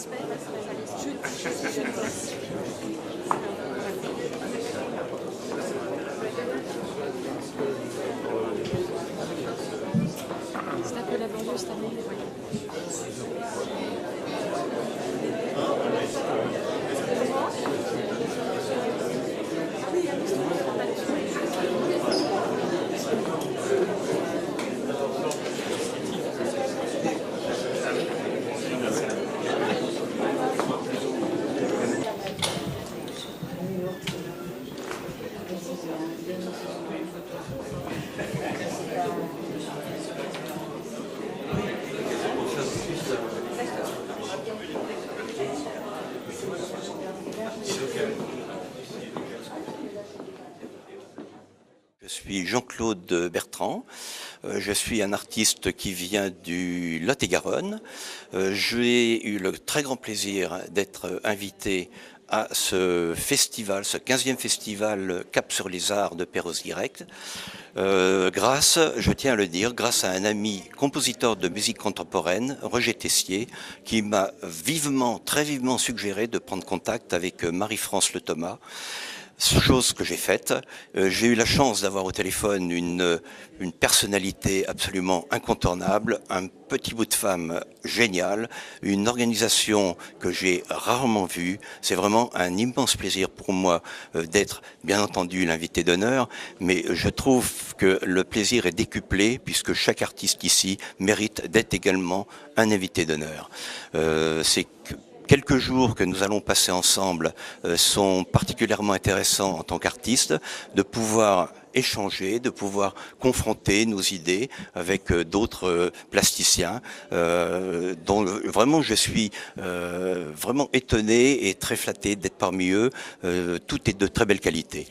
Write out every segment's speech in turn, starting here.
C'est un peu laborieux cette année. Je suis Jean-Claude Bertrand, je suis un artiste qui vient du Lot-et-Garonne. J'ai eu le très grand plaisir d'être invité à ce festival, ce 15e festival Cap sur les Arts de Perros-Guirec, grâce, je tiens à le dire, grâce à un ami compositeur de musique contemporaine, Roger Tessier, qui m'a vivement, très vivement suggéré de prendre contact avec Marie-France Le Thomas. Chose que j'ai faite. J'ai eu la chance d'avoir au téléphone une personnalité absolument incontournable, un petit bout de femme génial, une organisation que j'ai rarement vue. C'est vraiment un immense plaisir pour moi d'être, bien entendu, l'invité d'honneur, mais je trouve que le plaisir est décuplé puisque chaque artiste ici mérite d'être également un invité d'honneur. Quelques jours que nous allons passer ensemble sont particulièrement intéressants en tant qu'artistes, de pouvoir échanger, de pouvoir confronter nos idées avec d'autres plasticiens, dont vraiment je suis vraiment étonné et très flatté d'être parmi eux. Tout est de très belle qualité.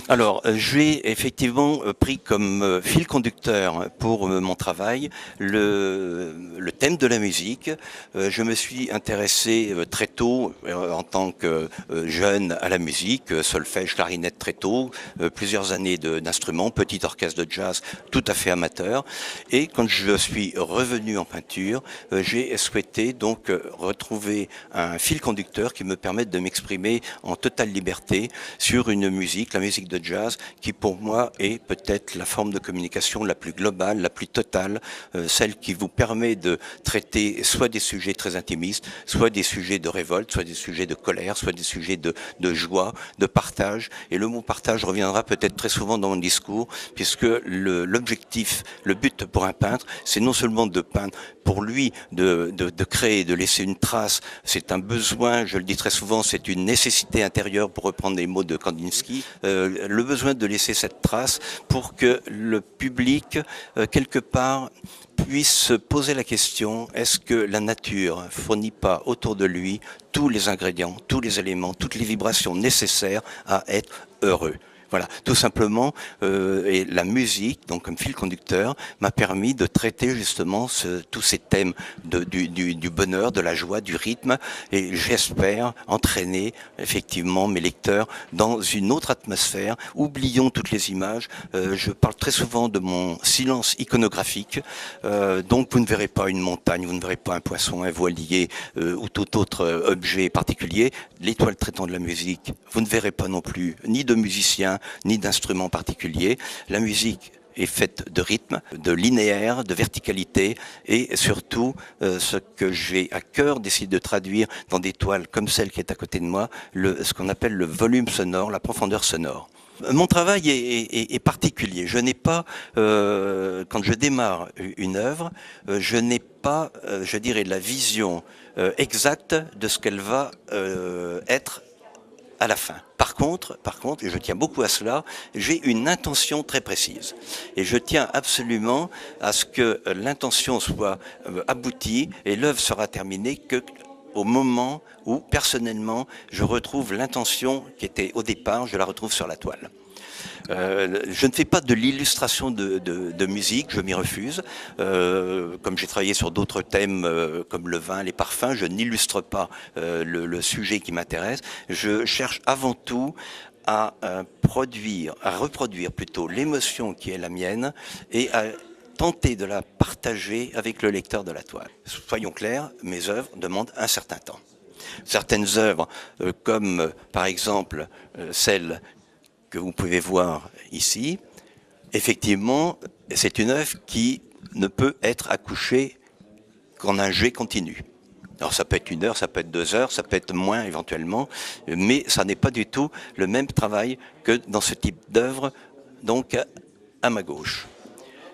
Alors, j'ai effectivement pris comme fil conducteur pour mon travail le thème de la musique. Je me suis intéressé très tôt, en tant que jeune, à la musique, solfège, clarinette très tôt, plusieurs années d'instruments, petit orchestre de jazz tout à fait amateur. Et quand je suis revenu en peinture, j'ai souhaité donc retrouver un fil conducteur qui me permette de m'exprimer en totale liberté sur une musique, la musique de jazz, qui pour moi est peut-être la forme de communication la plus globale, la plus totale, celle qui vous permet de traiter soit des sujets très intimistes, soit des sujets de révolte, soit des sujets de colère, soit des sujets de joie, de partage. Et le mot partage reviendra peut-être très souvent dans mon discours, puisque l'objectif, le but pour un peintre, c'est non seulement de peindre pour lui, de créer, de laisser une trace. C'est un besoin, je le dis très souvent, c'est une nécessité intérieure, pour reprendre les mots de Kandinsky, le besoin de laisser cette trace pour que le public, quelque part, puisse se poser la question, est-ce que la nature fournit pas autour de lui tous les ingrédients, tous les éléments, toutes les vibrations nécessaires à être heureux? Voilà, tout simplement, et la musique, donc comme fil conducteur, m'a permis de traiter justement tous ces thèmes du bonheur, de la joie, du rythme, et j'espère entraîner effectivement mes lecteurs dans une autre atmosphère. Oublions toutes les images. Je parle très souvent de mon silence iconographique, donc vous ne verrez pas une montagne, vous ne verrez pas un poisson, un voilier ou tout autre objet particulier. L'étoile traitant de la musique, vous ne verrez pas non plus ni de musiciens, ni d'instruments particuliers. La musique est faite de rythme, de linéaire, de verticalité, et surtout ce que j'ai à cœur d'essayer de traduire dans des toiles comme celle qui est à côté de moi, ce qu'on appelle le volume sonore, la profondeur sonore. Mon travail est particulier. Je n'ai pas, quand je démarre une œuvre, je n'ai pas, je dirais, la vision exacte de ce qu'elle va être à la fin. Par contre, et je tiens beaucoup à cela, j'ai une intention très précise. Et je tiens absolument à ce que l'intention soit aboutie et l'œuvre sera terminée que au moment où, personnellement, je retrouve l'intention qui était au départ, je la retrouve sur la toile. Je ne fais pas de l'illustration de musique, je m'y refuse. Comme j'ai travaillé sur d'autres thèmes comme le vin, les parfums, je n'illustre pas le sujet qui m'intéresse. Je cherche avant tout à reproduire plutôt l'émotion qui est la mienne et à tenter de la partager avec le lecteur de la toile. Soyons clairs, mes œuvres demandent un certain temps. Certaines œuvres, comme par exemple celle que vous pouvez voir ici, effectivement, c'est une œuvre qui ne peut être accouchée qu'en un jet continu. Alors ça peut être 1 heure, ça peut être 2 heures, ça peut être moins éventuellement, mais ça n'est pas du tout le même travail que dans ce type d'œuvre, donc à ma gauche.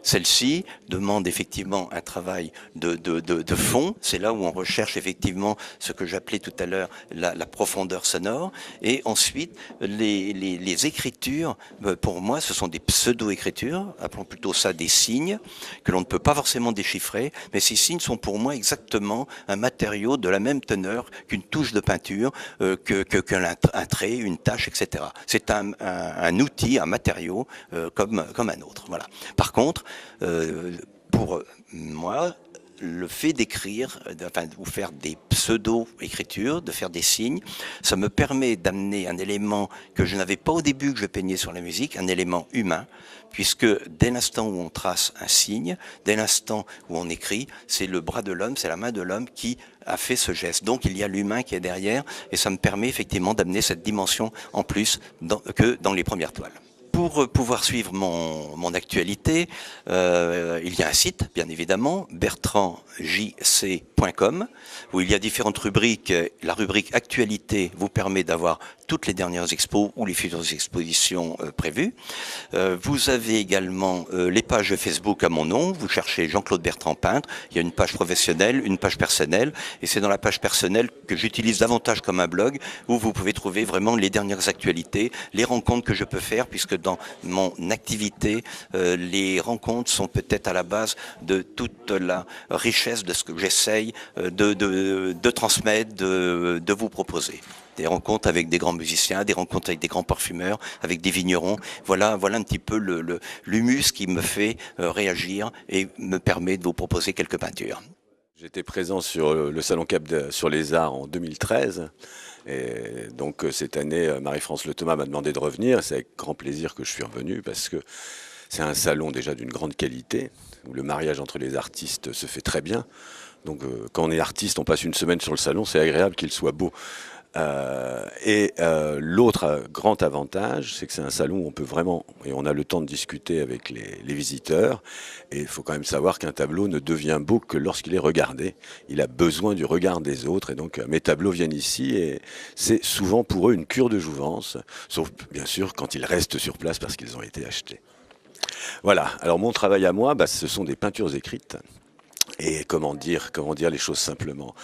Celle-ci demande effectivement un travail de fond. C'est là où on recherche effectivement ce que j'appelais tout à l'heure la profondeur sonore. Et ensuite, les écritures, pour moi, ce sont des pseudo-écritures, appelons plutôt ça des signes, que l'on ne peut pas forcément déchiffrer. Mais ces signes sont pour moi exactement un matériau de la même teneur qu'une touche de peinture, qu'un trait, une tache, etc. C'est un outil, un matériau comme un autre. Voilà. Par contre, pour moi, le fait d'écrire, enfin, ou faire des pseudo-écritures, de faire des signes, ça me permet d'amener un élément que je n'avais pas au début que je peignais sur la musique, un élément humain, puisque dès l'instant où on trace un signe, dès l'instant où on écrit, c'est le bras de l'homme, c'est la main de l'homme qui a fait ce geste. Donc il y a l'humain qui est derrière, et ça me permet effectivement d'amener cette dimension en plus que dans les premières toiles. Pour pouvoir suivre mon actualité, il y a un site, bien évidemment, bertrandjc.com, où il y a différentes rubriques. La rubrique Actualité vous permet d'avoir toutes les dernières expos ou les futures expositions prévues. Vous avez également les pages Facebook à mon nom. Vous cherchez Jean-Claude Bertrand peintre. Il y a une page professionnelle, une page personnelle, et c'est dans la page personnelle que j'utilise davantage comme un blog, où vous pouvez trouver vraiment les dernières actualités, les rencontres que je peux faire, puisque dans mon activité, les rencontres sont peut-être à la base de toute la richesse de ce que j'essaye de transmettre, de vous proposer. Des rencontres avec des grands musiciens, des rencontres avec des grands parfumeurs, avec des vignerons. Voilà un petit peu l'humus qui me fait réagir et me permet de vous proposer quelques peintures. J'étais présent sur le Salon Cap sur les Arts en 2013. Et donc cette année, Marie-France Le Thomas m'a demandé de revenir. C'est avec grand plaisir que je suis revenu parce que c'est un salon déjà d'une grande qualité, où le mariage entre les artistes se fait très bien. Donc quand on est artiste, on passe une semaine sur le salon, c'est agréable qu'il soit beau. L'autre grand avantage, c'est que c'est un salon où on peut vraiment, et on a le temps de discuter avec les visiteurs, et il faut quand même savoir qu'un tableau ne devient beau que lorsqu'il est regardé. Il a besoin du regard des autres, et donc mes tableaux viennent ici, et c'est souvent pour eux une cure de jouvence, sauf bien sûr quand ils restent sur place parce qu'ils ont été achetés. Voilà, alors mon travail à moi, ce sont des peintures écrites. Et comment dire les choses simplement.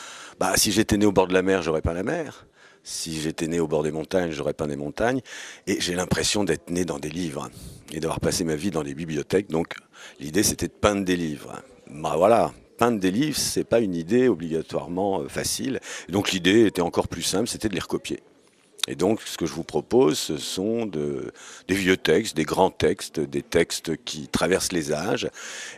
Si j'étais né au bord de la mer, j'aurais peint la mer. Si j'étais né au bord des montagnes, j'aurais peint des montagnes. Et j'ai l'impression d'être né dans des livres et d'avoir passé ma vie dans les bibliothèques. Donc l'idée, c'était de peindre des livres. Voilà, peindre des livres, c'est pas une idée obligatoirement facile. Donc l'idée était encore plus simple, c'était de les recopier. Et donc, ce que je vous propose, ce sont des vieux textes, des grands textes, des textes qui traversent les âges.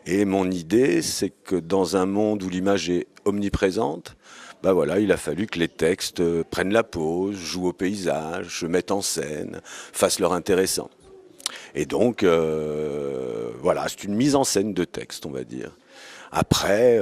Et mon idée, c'est que dans un monde où l'image est omniprésente, il a fallu que les textes prennent la pose, jouent au paysage, se mettent en scène, fassent leur intéressant. Et donc, c'est une mise en scène de texte, on va dire. Après,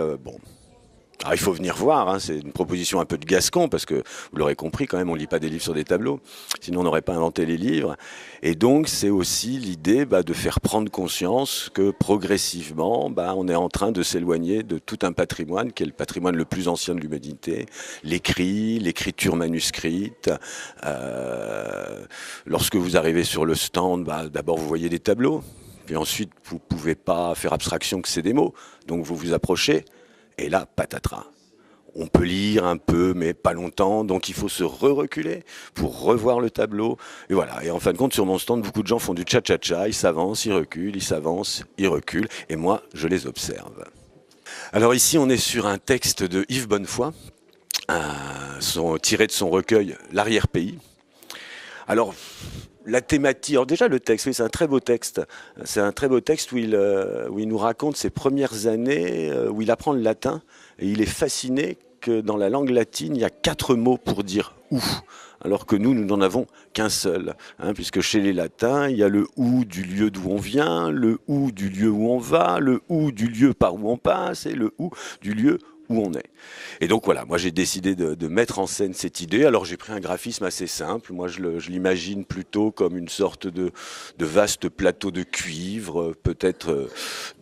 alors, il faut venir voir, c'est une proposition un peu de Gascon, parce que vous l'aurez compris quand même, on lit pas des livres sur des tableaux, sinon on n'aurait pas inventé les livres. Et donc c'est aussi l'idée de faire prendre conscience que progressivement, on est en train de s'éloigner de tout un patrimoine, qui est le patrimoine le plus ancien de l'humanité, l'écrit, l'écriture manuscrite. Lorsque vous arrivez sur le stand, d'abord vous voyez des tableaux, puis ensuite vous pouvez pas faire abstraction que c'est des mots, donc vous vous approchez. Et là, patatras. On peut lire un peu, mais pas longtemps, donc il faut se reculer pour revoir le tableau. Et voilà. Et en fin de compte, sur mon stand, beaucoup de gens font du cha-cha-cha, ils s'avancent, ils reculent, ils s'avancent, ils reculent, et moi, je les observe. Alors ici, on est sur un texte de Yves Bonnefoy, tiré de son recueil L'arrière-pays. Alors, la thématique, alors déjà le texte, oui, c'est un très beau texte. C'est un très beau texte où il nous raconte ses premières années, où il apprend le latin, et il est fasciné que dans la langue latine, il y a 4 mots pour dire « où », alors que nous n'en avons qu'un seul. Puisque chez les latins, il y a le « où » du lieu d'où on vient, le « où » du lieu où on va, le « où » du lieu par où on passe, et le « où » du lieu où on est. Et donc voilà, moi j'ai décidé de mettre en scène cette idée. Alors j'ai pris un graphisme assez simple. Moi je l'imagine plutôt comme une sorte de vaste plateau de cuivre, peut-être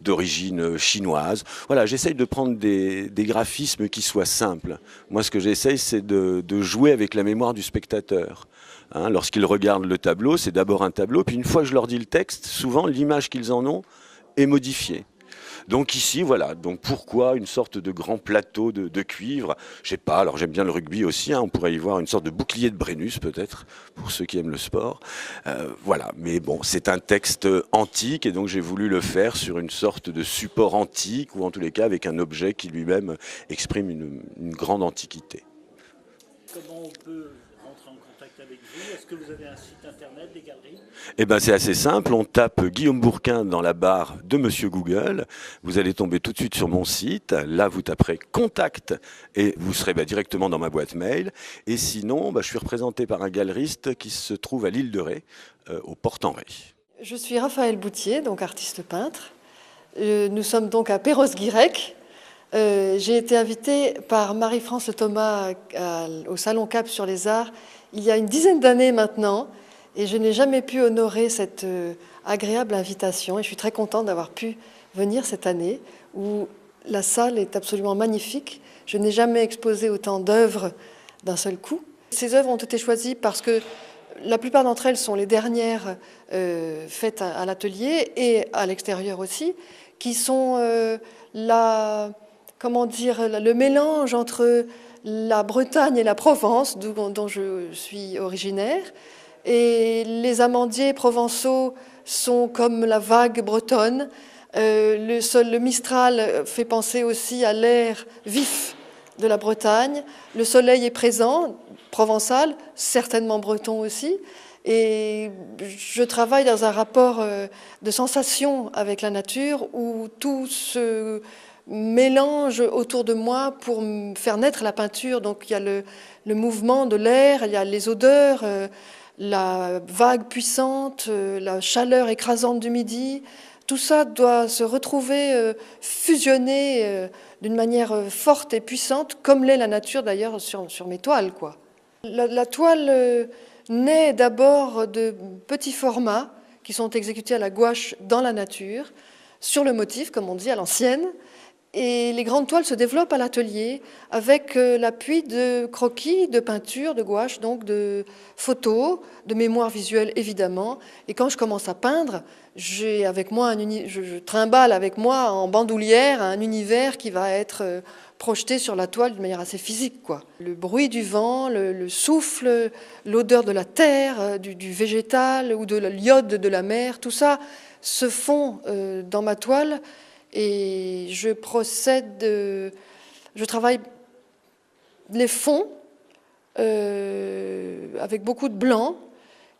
d'origine chinoise. Voilà, j'essaye de prendre des graphismes qui soient simples. Moi ce que j'essaye, c'est de jouer avec la mémoire du spectateur. Hein, lorsqu'ils regardent le tableau, c'est d'abord un tableau, puis une fois que je leur dis le texte, souvent l'image qu'ils en ont est modifiée. Donc ici, voilà, donc pourquoi une sorte de grand plateau de cuivre? Je sais pas, alors j'aime bien le rugby aussi, hein, on pourrait y voir une sorte de bouclier de Brennus peut-être, pour ceux qui aiment le sport. Voilà, mais bon, c'est un texte antique et donc j'ai voulu le faire sur une sorte de support antique, ou en tous les cas avec un objet qui lui-même exprime une grande antiquité. Comment on peut rentrer en contact avec vous? Est-ce que vous avez un site internet, des galeries? Eh ben c'est assez simple, on tape Guillaume Bourquin dans la barre de Monsieur Google, vous allez tomber tout de suite sur mon site, là vous taperez contact et vous serez directement dans ma boîte mail. Et sinon, je suis représenté par un galeriste qui se trouve à l'île de Ré, au Port-en-Ré. Je suis Raphaël Boutier, donc artiste peintre. Nous sommes donc à Perros-Guirec. J'ai été invitée par Marie-France Thomas au Salon Cap sur les Arts il y a une dizaine d'années maintenant, et je n'ai jamais pu honorer cette agréable invitation. Et je suis très contente d'avoir pu venir cette année, où la salle est absolument magnifique. Je n'ai jamais exposé autant d'œuvres d'un seul coup. Ces œuvres ont été choisies parce que la plupart d'entre elles sont les dernières faites à l'atelier et à l'extérieur aussi, qui sont le mélange entre la Bretagne et la Provence, dont je suis originaire. Et les amandiers provençaux sont comme la vague bretonne. Le Mistral fait penser aussi à l'air vif de la Bretagne. Le soleil est présent, provençal, certainement breton aussi. Et je travaille dans un rapport de sensation avec la nature où tout se mélange autour de moi pour faire naître la peinture. Donc il y a le mouvement de l'air, il y a les odeurs, la vague puissante, la chaleur écrasante du midi. Tout ça doit se retrouver, fusionner d'une manière forte et puissante, comme l'est la nature d'ailleurs sur mes toiles, quoi. La toile naît d'abord de petits formats qui sont exécutés à la gouache dans la nature, sur le motif, comme on dit, à l'ancienne. Et les grandes toiles se développent à l'atelier avec l'appui de croquis, de peintures, de gouache, donc de photos, de mémoire visuelle évidemment. Et quand je commence à peindre, je trimballe avec moi en bandoulière un univers qui va être projeté sur la toile d'une manière assez physique, quoi. Le bruit du vent, le souffle, l'odeur de la terre, du végétal ou de l'iode de la mer, tout ça se fond dans ma toile. Et je travaille les fonds avec beaucoup de blanc,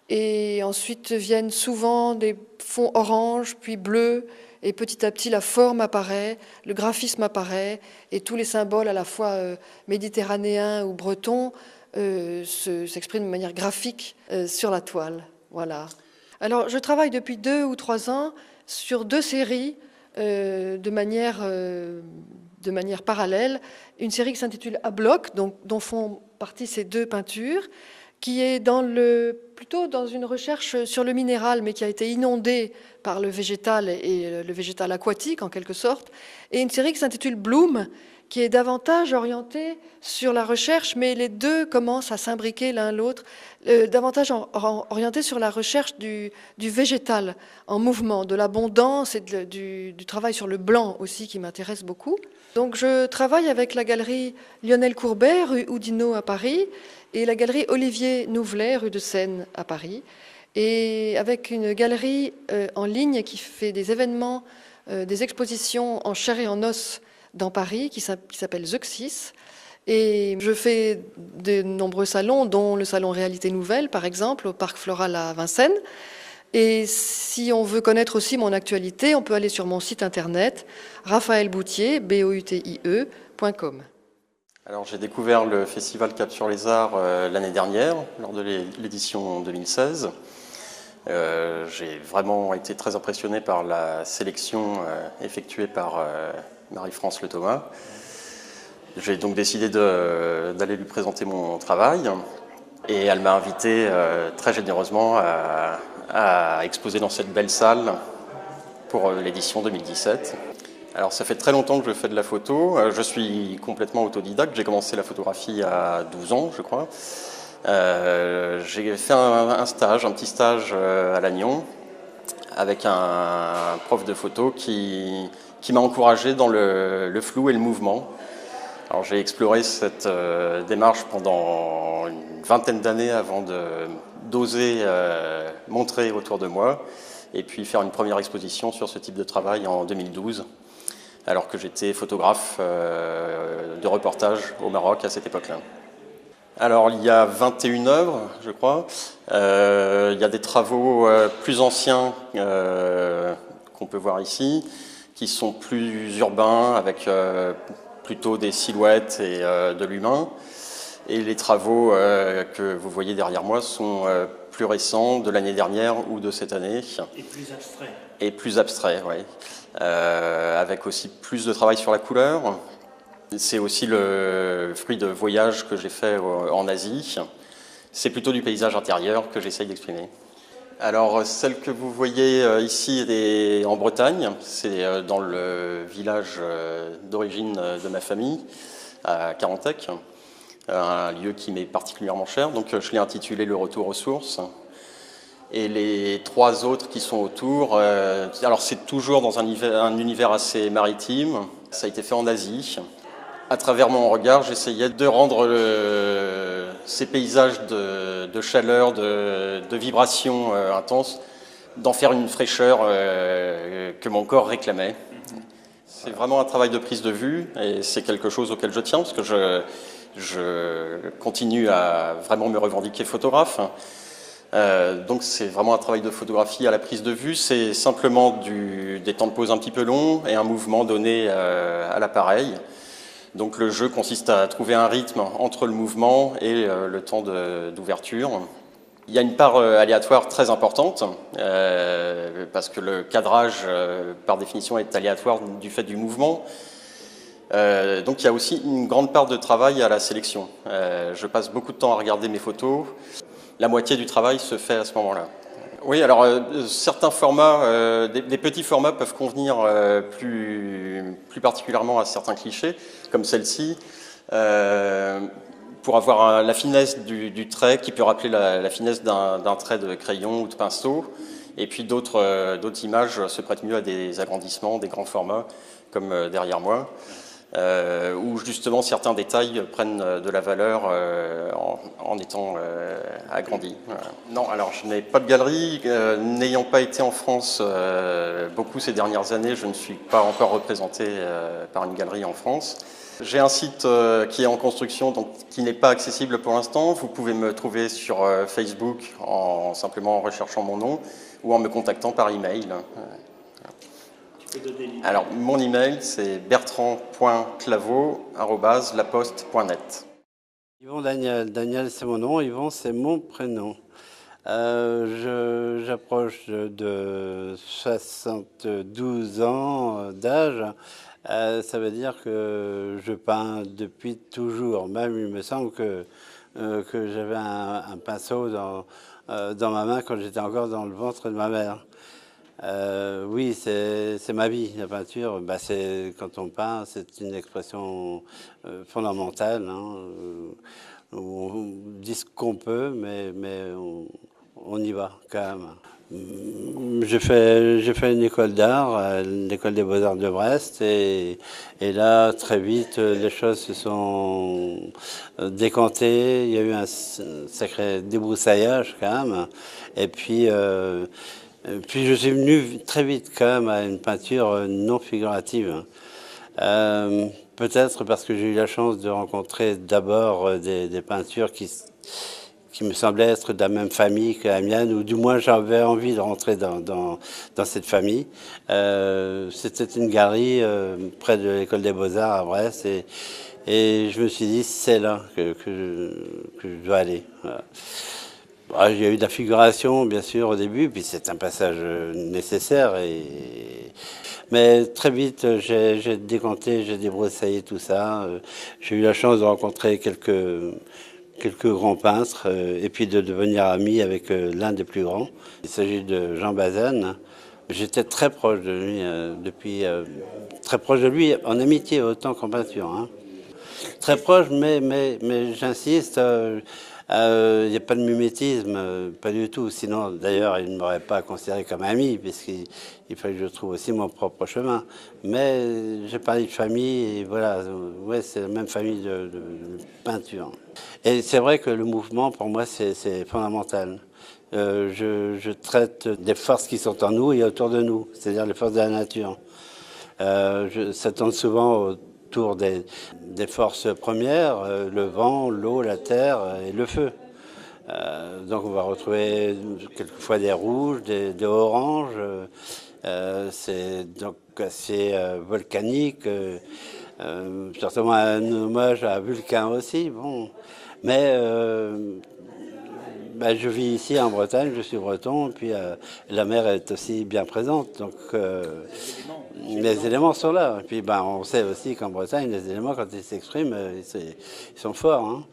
et ensuite viennent souvent des fonds orange, puis bleu, et petit à petit la forme apparaît, le graphisme apparaît, et tous les symboles à la fois méditerranéens ou bretons s'expriment de manière graphique sur la toile. Voilà. Alors je travaille depuis 2 ou 3 ans sur 2 séries de manière parallèle. Une série qui s'intitule À bloc, dont font partie ces 2 peintures, qui est plutôt dans une recherche sur le minéral, mais qui a été inondée par le végétal et le végétal aquatique en quelque sorte. Et une série qui s'intitule Bloom, qui est davantage orientée sur la recherche, mais les 2 commencent à s'imbriquer l'un l'autre, davantage orientée sur la recherche du végétal en mouvement, de l'abondance et du travail sur le blanc aussi qui m'intéresse beaucoup. Donc je travaille avec la galerie Lionel Courbet, rue Oudinot à Paris, et la galerie Olivier Nouvelet, rue de Seine à Paris, et avec une galerie en ligne qui fait des événements, des expositions en chair et en os dans Paris, qui s'appelle Zeuxis. Et je fais de nombreux salons, dont le salon Réalité Nouvelle, par exemple, au Parc Floral à Vincennes. Et si on veut connaître aussi mon actualité, on peut aller sur mon site internet, raphaelboutier, boutie.com. Alors j'ai découvert le festival Cap sur les Arts l'année dernière, lors de l'édition 2016. J'ai vraiment été très impressionné par la sélection effectuée par Marie-France Le Thomas. J'ai donc décidé d'aller lui présenter mon travail et elle m'a invité très généreusement à exposer dans cette belle salle pour l'édition 2017. Alors ça fait très longtemps que je fais de la photo, je suis complètement autodidacte, j'ai commencé la photographie à 12 ans je crois. J'ai fait un petit stage à Lannion avec un prof de photo qui m'a encouragé dans le flou et le mouvement. Alors j'ai exploré cette démarche pendant une vingtaine d'années avant d'oser montrer autour de moi et puis faire une première exposition sur ce type de travail en 2012, alors que j'étais photographe de reportage au Maroc à cette époque-là. Alors il y a 21 œuvres, je crois. Il y a des travaux plus anciens qu'on peut voir ici, qui sont plus urbains, avec plutôt des silhouettes et de l'humain. Et les travaux que vous voyez derrière moi sont plus récents, de l'année dernière ou de cette année. Et plus abstraits. Et plus abstraits, oui. Avec aussi plus de travail sur la couleur. C'est aussi le fruit de voyages que j'ai fait en Asie. C'est plutôt du paysage intérieur que j'essaye d'exprimer. Alors, celle que vous voyez ici est en Bretagne. C'est dans le village d'origine de ma famille, à Carantec, un lieu qui m'est particulièrement cher. Donc, je l'ai intitulé « Le retour aux sources ». Et les trois autres qui sont autour, alors c'est toujours dans un univers assez maritime. Ça a été fait en Asie. À travers mon regard, j'essayais de rendre ces paysages de chaleur, de vibrations intenses, d'en faire une fraîcheur que mon corps réclamait. C'est vraiment un travail de prise de vue et c'est quelque chose auquel je tiens parce que je continue à vraiment me revendiquer photographe. Donc c'est vraiment un travail de photographie à la prise de vue. C'est simplement des temps de pause un petit peu longs et un mouvement donné à l'appareil. Donc le jeu consiste à trouver un rythme entre le mouvement et le temps d'ouverture. Il y a une part aléatoire très importante, parce que le cadrage, par définition, est aléatoire du fait du mouvement. Donc il y a aussi une grande part de travail à la sélection. Je passe beaucoup de temps à regarder mes photos. La moitié du travail se fait à ce moment-là. Oui, alors certains formats, des petits formats peuvent convenir plus particulièrement à certains clichés, comme celle-ci, pour avoir la finesse du trait qui peut rappeler la finesse d'un trait de crayon ou de pinceau. Et puis d'autres images se prêtent mieux à des agrandissements, des grands formats, comme derrière moi. Où justement certains détails prennent de la valeur en étant agrandis. Voilà. Non, alors je n'ai pas de galerie. N'ayant pas été en France beaucoup ces dernières années, je ne suis pas encore représenté par une galerie en France. J'ai un site qui est en construction, donc qui n'est pas accessible pour l'instant. Vous pouvez me trouver sur Facebook simplement en recherchant mon nom ou en me contactant par email. Alors, mon email, c'est bertrand.claveau@laposte.net. Yvon Daniel. Daniel, c'est mon nom. Yvon, c'est mon prénom. J'approche de 72 ans d'âge. Ça veut dire que je peins depuis toujours. Même, il me semble que j'avais un pinceau dans ma main quand j'étais encore dans le ventre de ma mère. Oui, c'est ma vie, la peinture. Quand on peint, c'est une expression fondamentale. On dit ce qu'on peut, mais on y va quand même. J'ai fait une école d'art, l'école des Beaux-Arts de Brest, et là, très vite, les choses se sont décantées. Il y a eu un sacré débroussaillage quand même. Et puis je suis venu très vite quand même à une peinture non figurative. Peut-être parce que j'ai eu la chance de rencontrer d'abord des peintures qui me semblaient être de la même famille que la mienne, ou du moins j'avais envie de rentrer dans cette famille. C'était une galerie près de l'école des Beaux-Arts à Brest, et je me suis dit c'est là que je dois aller. Voilà. Ah, il y a eu de la figuration, bien sûr, au début, puis c'est un passage nécessaire. Mais très vite, j'ai décanté, j'ai débroussaillé tout ça. J'ai eu la chance de rencontrer quelques grands peintres et puis de devenir ami avec l'un des plus grands. Il s'agit de Jean Bazin. J'étais très proche de lui très proche de lui en amitié autant qu'en peinture. Hein. Très proche, mais j'insiste. Il n'y a pas de mimétisme, pas du tout. Sinon, d'ailleurs, il ne m'aurait pas considéré comme ami, puisqu'il fallait que je trouve aussi mon propre chemin. Mais j'ai parlé de famille, et voilà, ouais, c'est la même famille de peinture. Et c'est vrai que le mouvement, pour moi, c'est fondamental. Je traite des forces qui sont en nous et autour de nous, c'est-à-dire les forces de la nature. Ça tourne souvent autour des forces premières, le vent, l'eau, la terre et le feu. Donc on va retrouver quelquefois des rouges, des oranges, c'est donc assez volcanique, certainement un hommage à Vulcain aussi. Bon. Mais je vis ici en Bretagne, je suis breton, et puis la mer est aussi bien présente, donc les éléments sont là. Et puis on sait aussi qu'en Bretagne, les éléments, quand ils s'expriment, ils sont forts. Hein.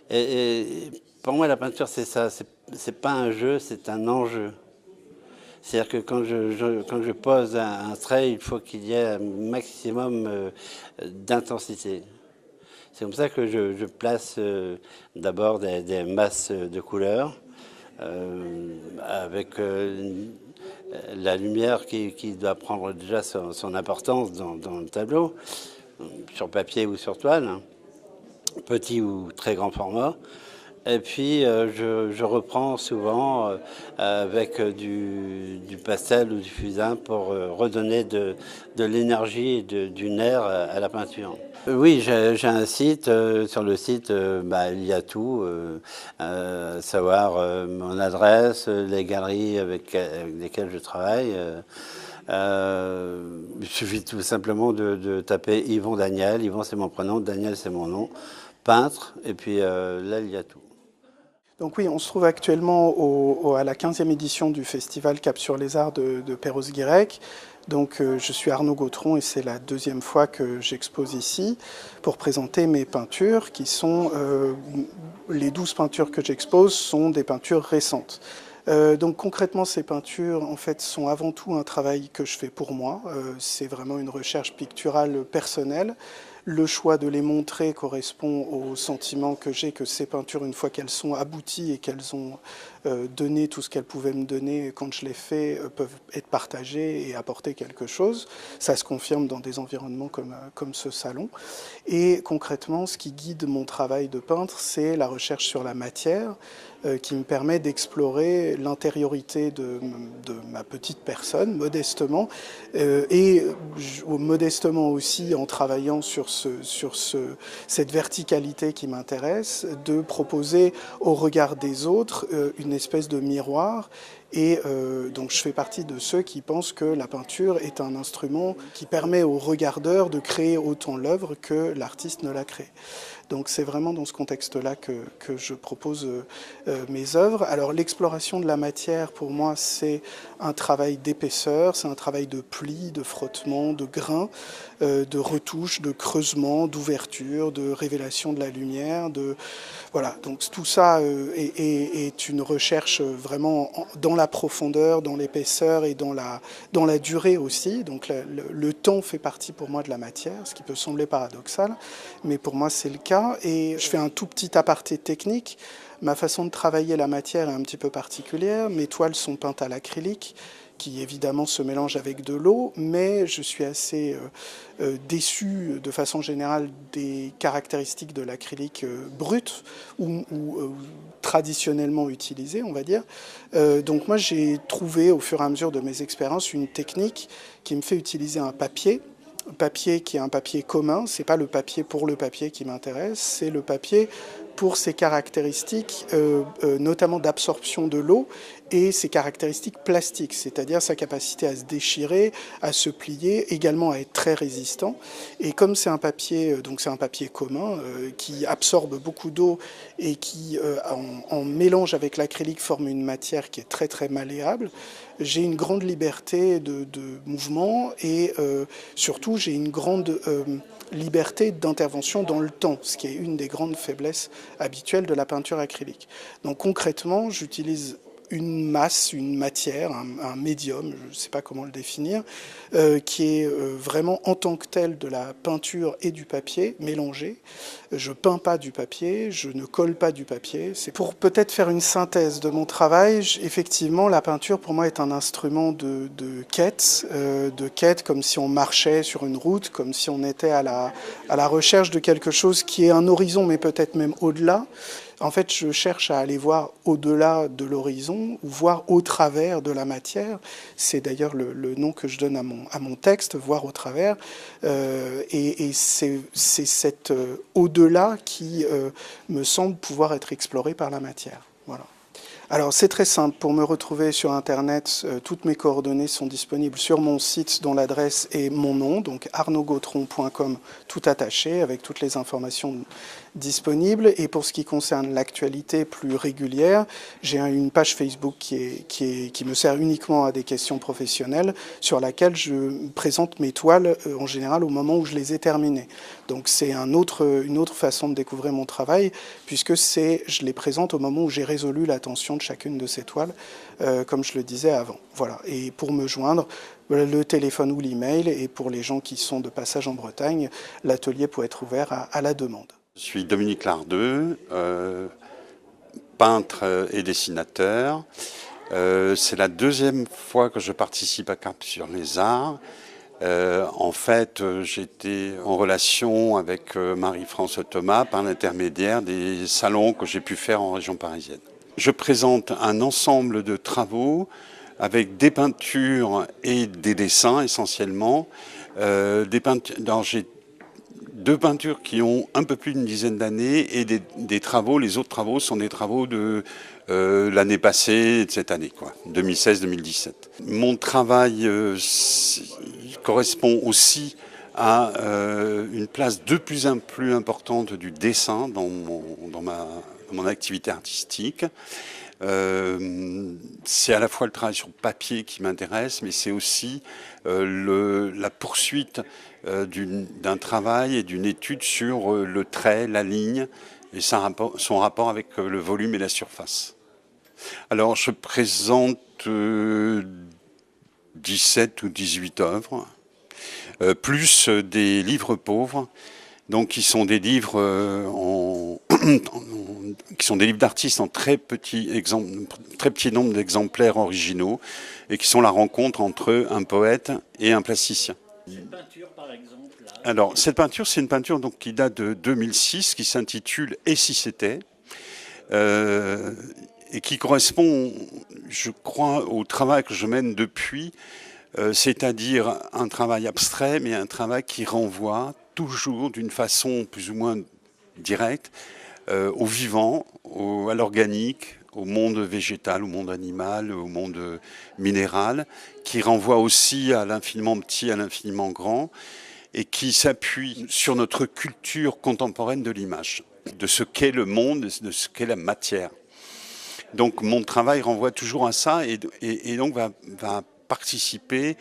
Et pour moi, la peinture, c'est ça, c'est pas un jeu, c'est un enjeu. C'est-à-dire que quand je pose un trait, il faut qu'il y ait un maximum d'intensité. C'est comme ça que je place d'abord des masses de couleurs avec la lumière qui doit prendre déjà son importance dans le tableau, sur papier ou sur toile, petit ou très grand format. Et puis je reprends souvent avec du pastel ou du fusain pour redonner de l'énergie et du nerf à la peinture. Oui, j'ai un site. Sur le site, il y a tout, savoir mon adresse, les galeries avec lesquelles je travaille. Il suffit tout simplement de taper Yvon Daniel. Yvon, c'est mon prénom, Daniel, c'est mon nom. Peintre, et puis là, il y a tout. Donc oui, on se trouve actuellement à la 15e édition du festival Cap sur les Arts de Perros-Guirec. Donc je suis Arnaud Gautron et c'est la deuxième fois que j'expose ici pour présenter mes peintures qui sont, les 12 peintures que j'expose sont des peintures récentes. Donc concrètement, ces peintures en fait sont avant tout un travail que je fais pour moi. C'est vraiment une recherche picturale personnelle. Le choix de les montrer correspond au sentiment que j'ai que ces peintures, une fois qu'elles sont abouties et qu'elles ont donné tout ce qu'elles pouvaient me donner quand je les fais, peuvent être partagées et apporter quelque chose. Ça se confirme dans des environnements comme ce salon. Et concrètement, ce qui guide mon travail de peintre, c'est la recherche sur la matière qui me permet d'explorer l'intériorité de ma petite personne, modestement, et modestement aussi en travaillant sur cette verticalité qui m'intéresse, de proposer au regard des autres une espèce de miroir. Et donc je fais partie de ceux qui pensent que la peinture est un instrument qui permet au regardeur de créer autant l'œuvre que l'artiste ne l'a créée. Donc c'est vraiment dans ce contexte-là que je propose mes œuvres. Alors l'exploration de la matière, pour moi, c'est un travail d'épaisseur, c'est un travail de pli, de frottement, de grain, de retouche, de creusement, d'ouverture, de révélation de la lumière. Voilà, donc tout ça est une recherche vraiment dans la profondeur, dans l'épaisseur et dans la durée aussi. Donc le temps fait partie pour moi de la matière, ce qui peut sembler paradoxal, mais pour moi c'est le cas. Et je fais un tout petit aparté technique. Ma façon de travailler la matière est un petit peu particulière. Mes toiles sont peintes à l'acrylique, qui évidemment se mélange avec de l'eau, mais je suis assez déçu de façon générale des caractéristiques de l'acrylique brut ou traditionnellement utilisé, on va dire. Donc moi j'ai trouvé au fur et à mesure de mes expériences une technique qui me fait utiliser un papier qui est un papier commun. C'est pas le papier pour le papier qui m'intéresse, c'est le papier pour ses caractéristiques, notamment d'absorption de l'eau, et ses caractéristiques plastiques, c'est-à-dire sa capacité à se déchirer, à se plier, également à être très résistant. Et comme c'est un papier, donc c'est un papier commun qui absorbe beaucoup d'eau et qui, en mélange avec l'acrylique, forme une matière qui est très très malléable, j'ai une grande liberté de mouvement et surtout j'ai une grande liberté d'intervention dans le temps, ce qui est une des grandes faiblesses habituelles de la peinture acrylique. Donc concrètement, j'utilise une masse, une matière, un médium, je ne sais pas comment le définir, qui est vraiment en tant que tel de la peinture et du papier mélangés. Je peins pas du papier, je ne colle pas du papier. C'est pour peut-être faire une synthèse de mon travail. Effectivement, la peinture pour moi est un instrument de quête comme si on marchait sur une route, comme si on était à la recherche de quelque chose qui est un horizon, mais peut-être même au-delà. En fait, je cherche à aller voir au-delà de l'horizon, ou voir au travers de la matière. C'est d'ailleurs le nom que je donne à mon texte, voir au travers. Et c'est cet au-delà qui me semble pouvoir être exploré par la matière. Voilà. Alors c'est très simple, pour me retrouver sur Internet, toutes mes coordonnées sont disponibles sur mon site dont l'adresse est mon nom, donc arnaudgautron.com, tout attaché, avec toutes les informations disponibles. Et pour ce qui concerne l'actualité plus régulière, j'ai une page Facebook qui me sert uniquement à des questions professionnelles, sur laquelle je présente mes toiles en général au moment où je les ai terminées. Donc c'est une autre façon de découvrir mon travail, puisque je les présente au moment où j'ai résolu la tension de chacune de ces toiles, comme je le disais avant. Voilà. Et pour me joindre, le téléphone ou l'email, et pour les gens qui sont de passage en Bretagne, l'atelier peut être ouvert à la demande. Je suis Dominique Lardeux, peintre et dessinateur. C'est la deuxième fois que je participe à Cap sur les Arts. En fait, j'étais en relation avec Marie-France Thomas par l'intermédiaire des salons que j'ai pu faire en région parisienne. Je présente un ensemble de travaux avec des peintures et des dessins essentiellement. J'ai deux peintures qui ont un peu plus d'une dizaine d'années et des travaux. Les autres travaux sont des travaux de l'année passée et de cette année, 2016-2017. Mon travail correspond aussi à une place de plus en plus importante du dessin dans mon activité artistique. C'est à la fois le travail sur papier qui m'intéresse, mais c'est aussi la poursuite d'un travail et d'une étude sur le trait, la ligne et son rapport avec le volume et la surface. Alors je présente 17 ou 18 œuvres, plus des livres pauvres, donc qui sont des livres d'artistes en très petit nombre d'exemplaires originaux et qui sont la rencontre entre un poète et un plasticien. Cette peinture, par exemple, là. Alors, cette peinture, c'est une peinture donc, qui date de 2006, qui s'intitule « Et si c'était ?» et qui correspond, je crois, au travail que je mène depuis, c'est-à-dire un travail abstrait, mais un travail qui renvoie toujours d'une façon plus ou moins directe au vivant, à l'organique, au monde végétal, au monde animal, au monde minéral, qui renvoie aussi à l'infiniment petit, à l'infiniment grand, et qui s'appuie sur notre culture contemporaine de l'image, de ce qu'est le monde, de ce qu'est la matière. Donc mon travail renvoie toujours à ça et donc va participer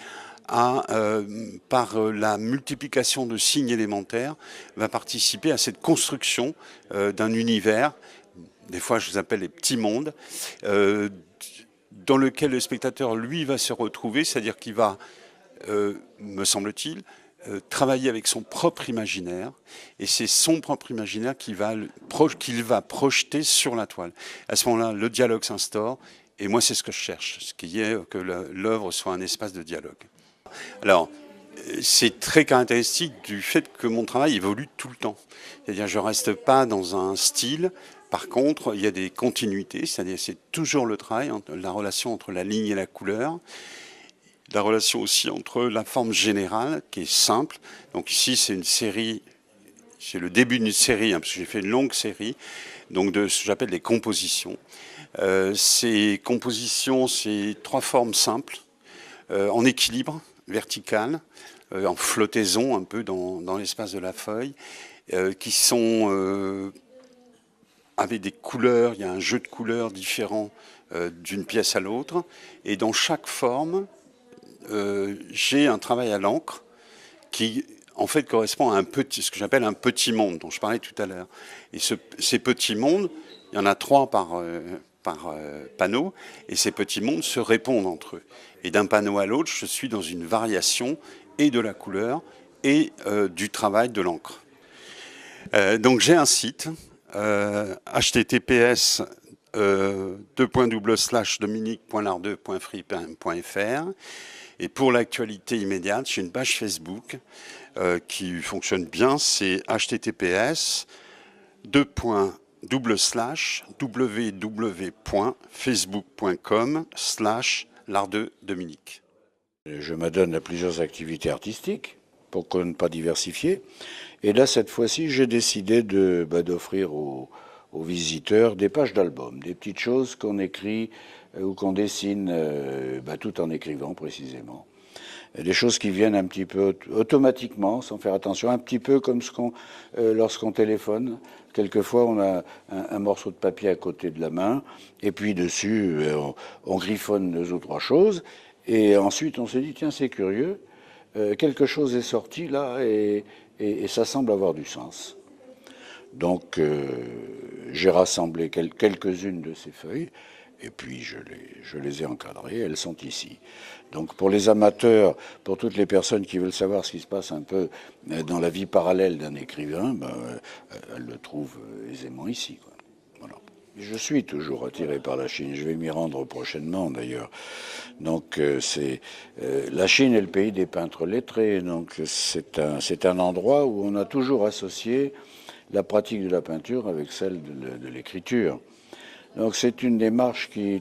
par la multiplication de signes élémentaires, va participer à cette construction d'un univers, des fois je les appelle les petits mondes, dans lequel le spectateur, lui, va se retrouver, c'est-à-dire qu'il va, me semble-t-il, travailler avec son propre imaginaire, et c'est son propre imaginaire qu'il va projeter sur la toile. À ce moment-là, le dialogue s'instaure, et moi c'est ce que je cherche, ce qui est que l'œuvre soit un espace de dialogue. Alors, c'est très caractéristique du fait que mon travail évolue tout le temps. C'est-à-dire, je ne reste pas dans un style. Par contre, il y a des continuités, c'est-à-dire c'est toujours le travail, la relation entre la ligne et la couleur, la relation aussi entre la forme générale, qui est simple. Donc ici, c'est une série c'est le début d'une série, hein, parce que j'ai fait une longue série, donc de ce que j'appelle des compositions. Ces compositions, c'est 3 formes simples, en équilibre, vertical, en flottaison un peu dans l'espace de la feuille, qui sont avec des couleurs, il y a un jeu de couleurs différent d'une pièce à l'autre, et dans chaque forme, j'ai un travail à l'encre qui en fait correspond à ce que j'appelle un petit monde dont je parlais tout à l'heure. Et ces petits mondes, il y en a 3 par panneau, et ces petits mondes se répondent entre eux. Et d'un panneau à l'autre, je suis dans une variation et de la couleur et du travail de l'encre. Donc j'ai un site, https://dominique.lardeux.free.fr, et pour l'actualité immédiate, j'ai une page Facebook qui fonctionne bien, c'est https://www.facebook.com/lardeuxdominique. Je m'adonne à plusieurs activités artistiques, pourquoi ne pas diversifier. Et là, cette fois-ci, j'ai décidé d'offrir aux visiteurs des pages d'albums, des petites choses qu'on écrit ou qu'on dessine tout en écrivant précisément. Des choses qui viennent un petit peu automatiquement, sans faire attention, un petit peu comme lorsqu'on téléphone. Quelquefois, on a un morceau de papier à côté de la main, et puis dessus, on griffonne 2 ou 3 choses, et ensuite on se dit, tiens, c'est curieux, quelque chose est sorti là, et ça semble avoir du sens. Donc, j'ai rassemblé quelques-unes de ces feuilles, et puis je les ai encadrées, elles sont ici. Donc pour les amateurs, pour toutes les personnes qui veulent savoir ce qui se passe un peu dans la vie parallèle d'un écrivain, elles le trouvent aisément ici, quoi. Voilà. Je suis toujours attiré par la Chine, je vais m'y rendre prochainement d'ailleurs. Donc la Chine est le pays des peintres lettrés, donc c'est un endroit où on a toujours associé la pratique de la peinture avec celle de l'écriture. Donc c'est une démarche qui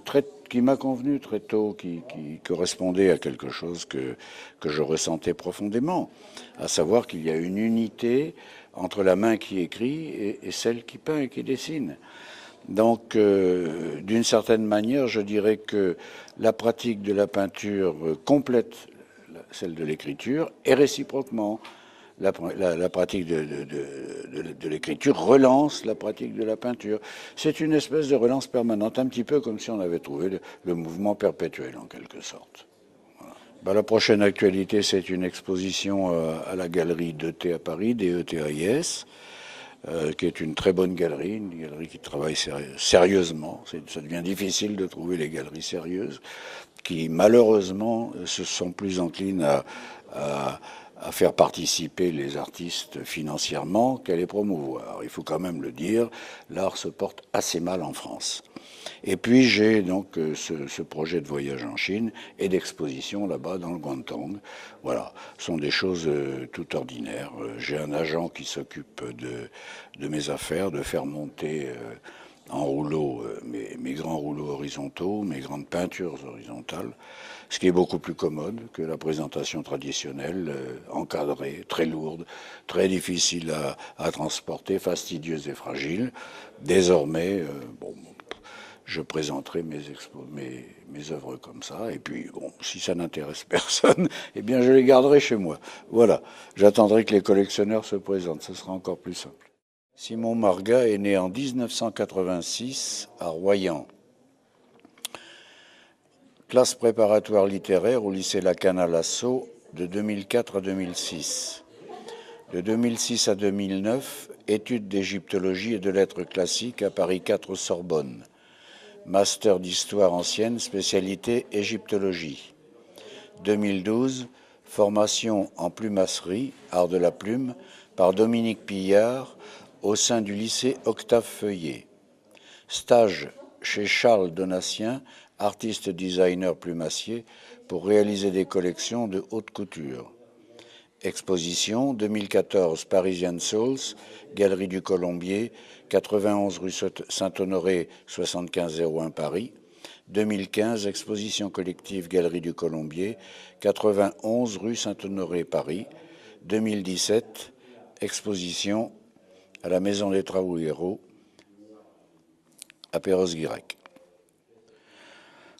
m'a convenu très tôt, qui correspondait à quelque chose que je ressentais profondément, à savoir qu'il y a une unité entre la main qui écrit et celle qui peint et qui dessine. Donc, d'une certaine manière, je dirais que la pratique de la peinture complète celle de l'écriture et réciproquement. La pratique de l'écriture relance la pratique de la peinture. C'est une espèce de relance permanente, un petit peu comme si on avait trouvé le mouvement perpétuel en quelque sorte. Voilà. La prochaine actualité, c'est une exposition à la galerie DET à Paris, DETAIS, qui est une très bonne galerie, une galerie qui travaille sérieusement. Ça devient difficile de trouver les galeries sérieuses, qui malheureusement se sont plus enclines à faire participer les artistes financièrement qu'à les promouvoir. Il faut quand même le dire, l'art se porte assez mal en France. Et puis j'ai donc ce projet de voyage en Chine et d'exposition là-bas dans le Guangdong. Voilà, ce sont des choses tout ordinaires. J'ai un agent qui s'occupe de mes affaires, de faire monter en rouleau mes grands rouleaux horizontaux, mes grandes peintures horizontales, ce qui est beaucoup plus commode que la présentation traditionnelle, encadrée, très lourde, très difficile à transporter, fastidieuse et fragile. Désormais, je présenterai mes œuvres comme ça, et puis, si ça n'intéresse personne, eh bien, je les garderai chez moi. Voilà, j'attendrai que les collectionneurs se présentent, ce sera encore plus simple. Simon Marga est né en 1986 à Royan. Classe préparatoire littéraire au lycée Lacan à Lasso de 2004 à 2006. De 2006 à 2009, études d'égyptologie et de lettres classiques à Paris 4 Sorbonne. Master d'histoire ancienne, spécialité égyptologie. 2012, formation en plumasserie, art de la plume, par Dominique Pillard, au sein du lycée Octave Feuillet. Stage chez Charles Donatien, artiste designer plumassier, pour réaliser des collections de haute couture. Exposition 2014 Parisian Souls, Galerie du Colombier, 91 rue Saint-Honoré, 7501 Paris. 2015 Exposition collective Galerie du Colombier, 91 rue Saint-Honoré Paris. 2017 Exposition à la Maison des Traouillereaux, à Perros-Guirec.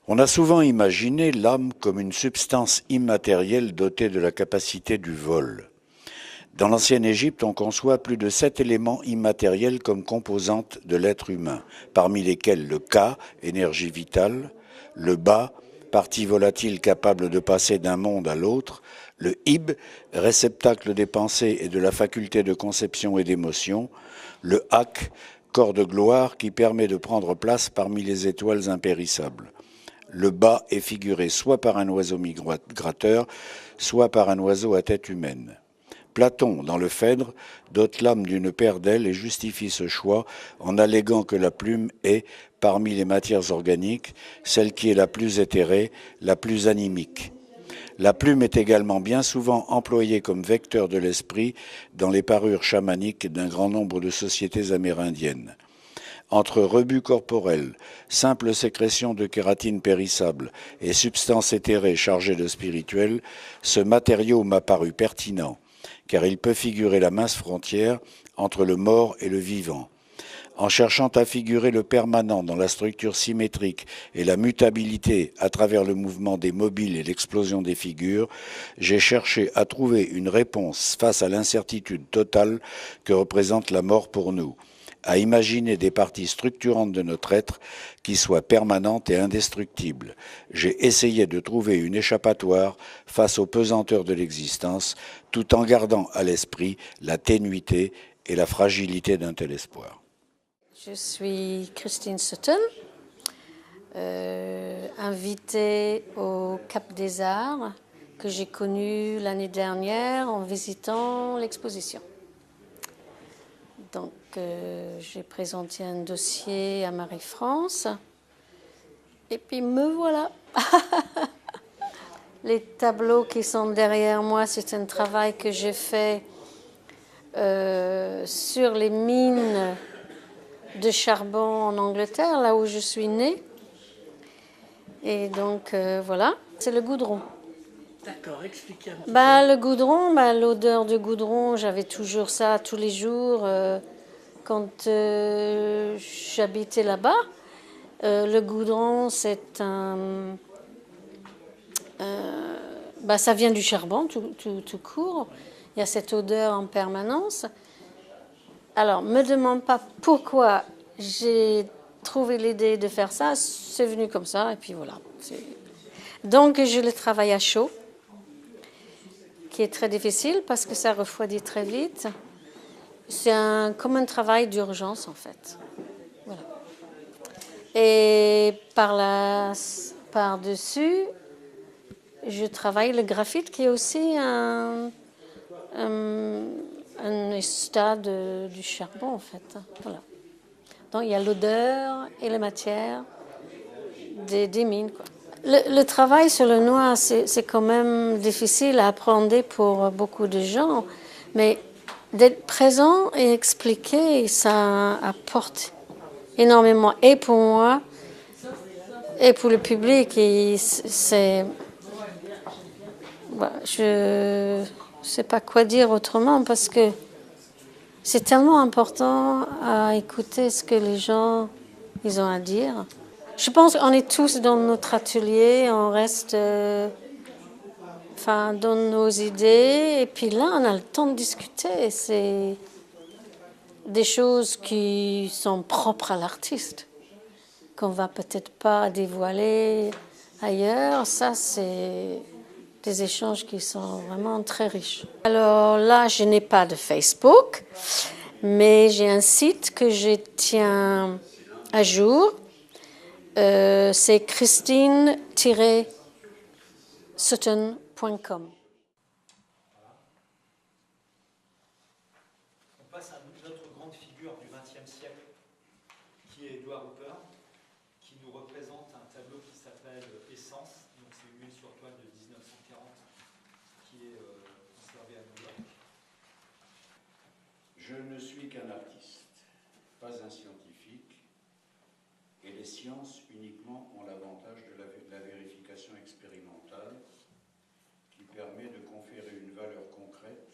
On a souvent imaginé l'âme comme une substance immatérielle dotée de la capacité du vol. Dans l'ancienne Égypte, on conçoit plus de 7 éléments immatériels comme composantes de l'être humain, parmi lesquels le Ka, énergie vitale, le Ba, partie volatile capable de passer d'un monde à l'autre, le Ib, réceptacle des pensées et de la faculté de conception et d'émotion, le Ak, corps de gloire qui permet de prendre place parmi les étoiles impérissables. Le Ba est figuré soit par un oiseau migrateur, soit par un oiseau à tête humaine. Platon, dans le Phèdre, dote l'âme d'une paire d'ailes et justifie ce choix en alléguant que la plume est, parmi les matières organiques, celle qui est la plus éthérée, la plus animique. La plume est également bien souvent employée comme vecteur de l'esprit dans les parures chamaniques d'un grand nombre de sociétés amérindiennes. Entre rebut corporel, simple sécrétion de kératine périssable et substance éthérée chargée de spirituel, ce matériau m'a paru pertinent, car il peut figurer la mince frontière entre le mort et le vivant. En cherchant à figurer le permanent dans la structure symétrique et la mutabilité à travers le mouvement des mobiles et l'explosion des figures, j'ai cherché à trouver une réponse face à l'incertitude totale que représente la mort pour nous, à imaginer des parties structurantes de notre être qui soient permanentes et indestructibles. J'ai essayé de trouver une échappatoire face aux pesanteurs de l'existence, tout en gardant à l'esprit la ténuité et la fragilité d'un tel espoir. Je suis Christine Sutton, invitée au Cap des Arts, que j'ai connu l'année dernière en visitant l'exposition. Donc, j'ai présenté un dossier à Marie-France, et puis me voilà. Les tableaux qui sont derrière moi, c'est un travail que j'ai fait sur les mines de charbon en Angleterre, là où je suis née. Et donc, voilà, c'est le goudron. D'accord, expliquez un petit Le goudron, l'odeur de goudron, j'avais toujours ça tous les jours quand j'habitais là-bas. Le goudron, c'est un... ça vient du charbon, tout court. Il y a cette odeur en permanence. Alors, me demande pas pourquoi j'ai trouvé l'idée de faire ça. C'est venu comme ça, et puis voilà. Donc, je le travaille à chaud, qui est très difficile parce que ça refroidit très vite. C'est comme un travail d'urgence, en fait. Voilà. Et par-dessus, je travaille le graphite, qui est aussi un stade du charbon, en fait. Voilà. Donc, il y a l'odeur et la matière des mines, quoi. Le travail sur le noir, c'est quand même difficile à apprendre pour beaucoup de gens, mais d'être présent et expliquer, ça apporte énormément, et pour moi, et pour le public. Je ne sais pas quoi dire autrement, parce que c'est tellement important à écouter ce que les gens ils ont à dire. Je pense qu'on est tous dans notre atelier, on reste dans nos idées, et puis là, on a le temps de discuter. C'est des choses qui sont propres à l'artiste, qu'on ne va peut-être pas dévoiler ailleurs. Ça, c'est des échanges qui sont vraiment très riches. Alors là, je n'ai pas de Facebook, mais j'ai un site que je tiens à jour. C'est christine-sutton.com. On passe à une autre grande figure du XXe siècle, qui est Edward Hopper, qui nous représente un tableau qui s'appelle Essence. Donc c'est une huile sur toile de 1940 qui est conservée à New York. Je ne suis qu'un artiste, pas un scientifique, et les sciences uniquement ont l'avantage de la vérification expérimentale qui permet de conférer une valeur concrète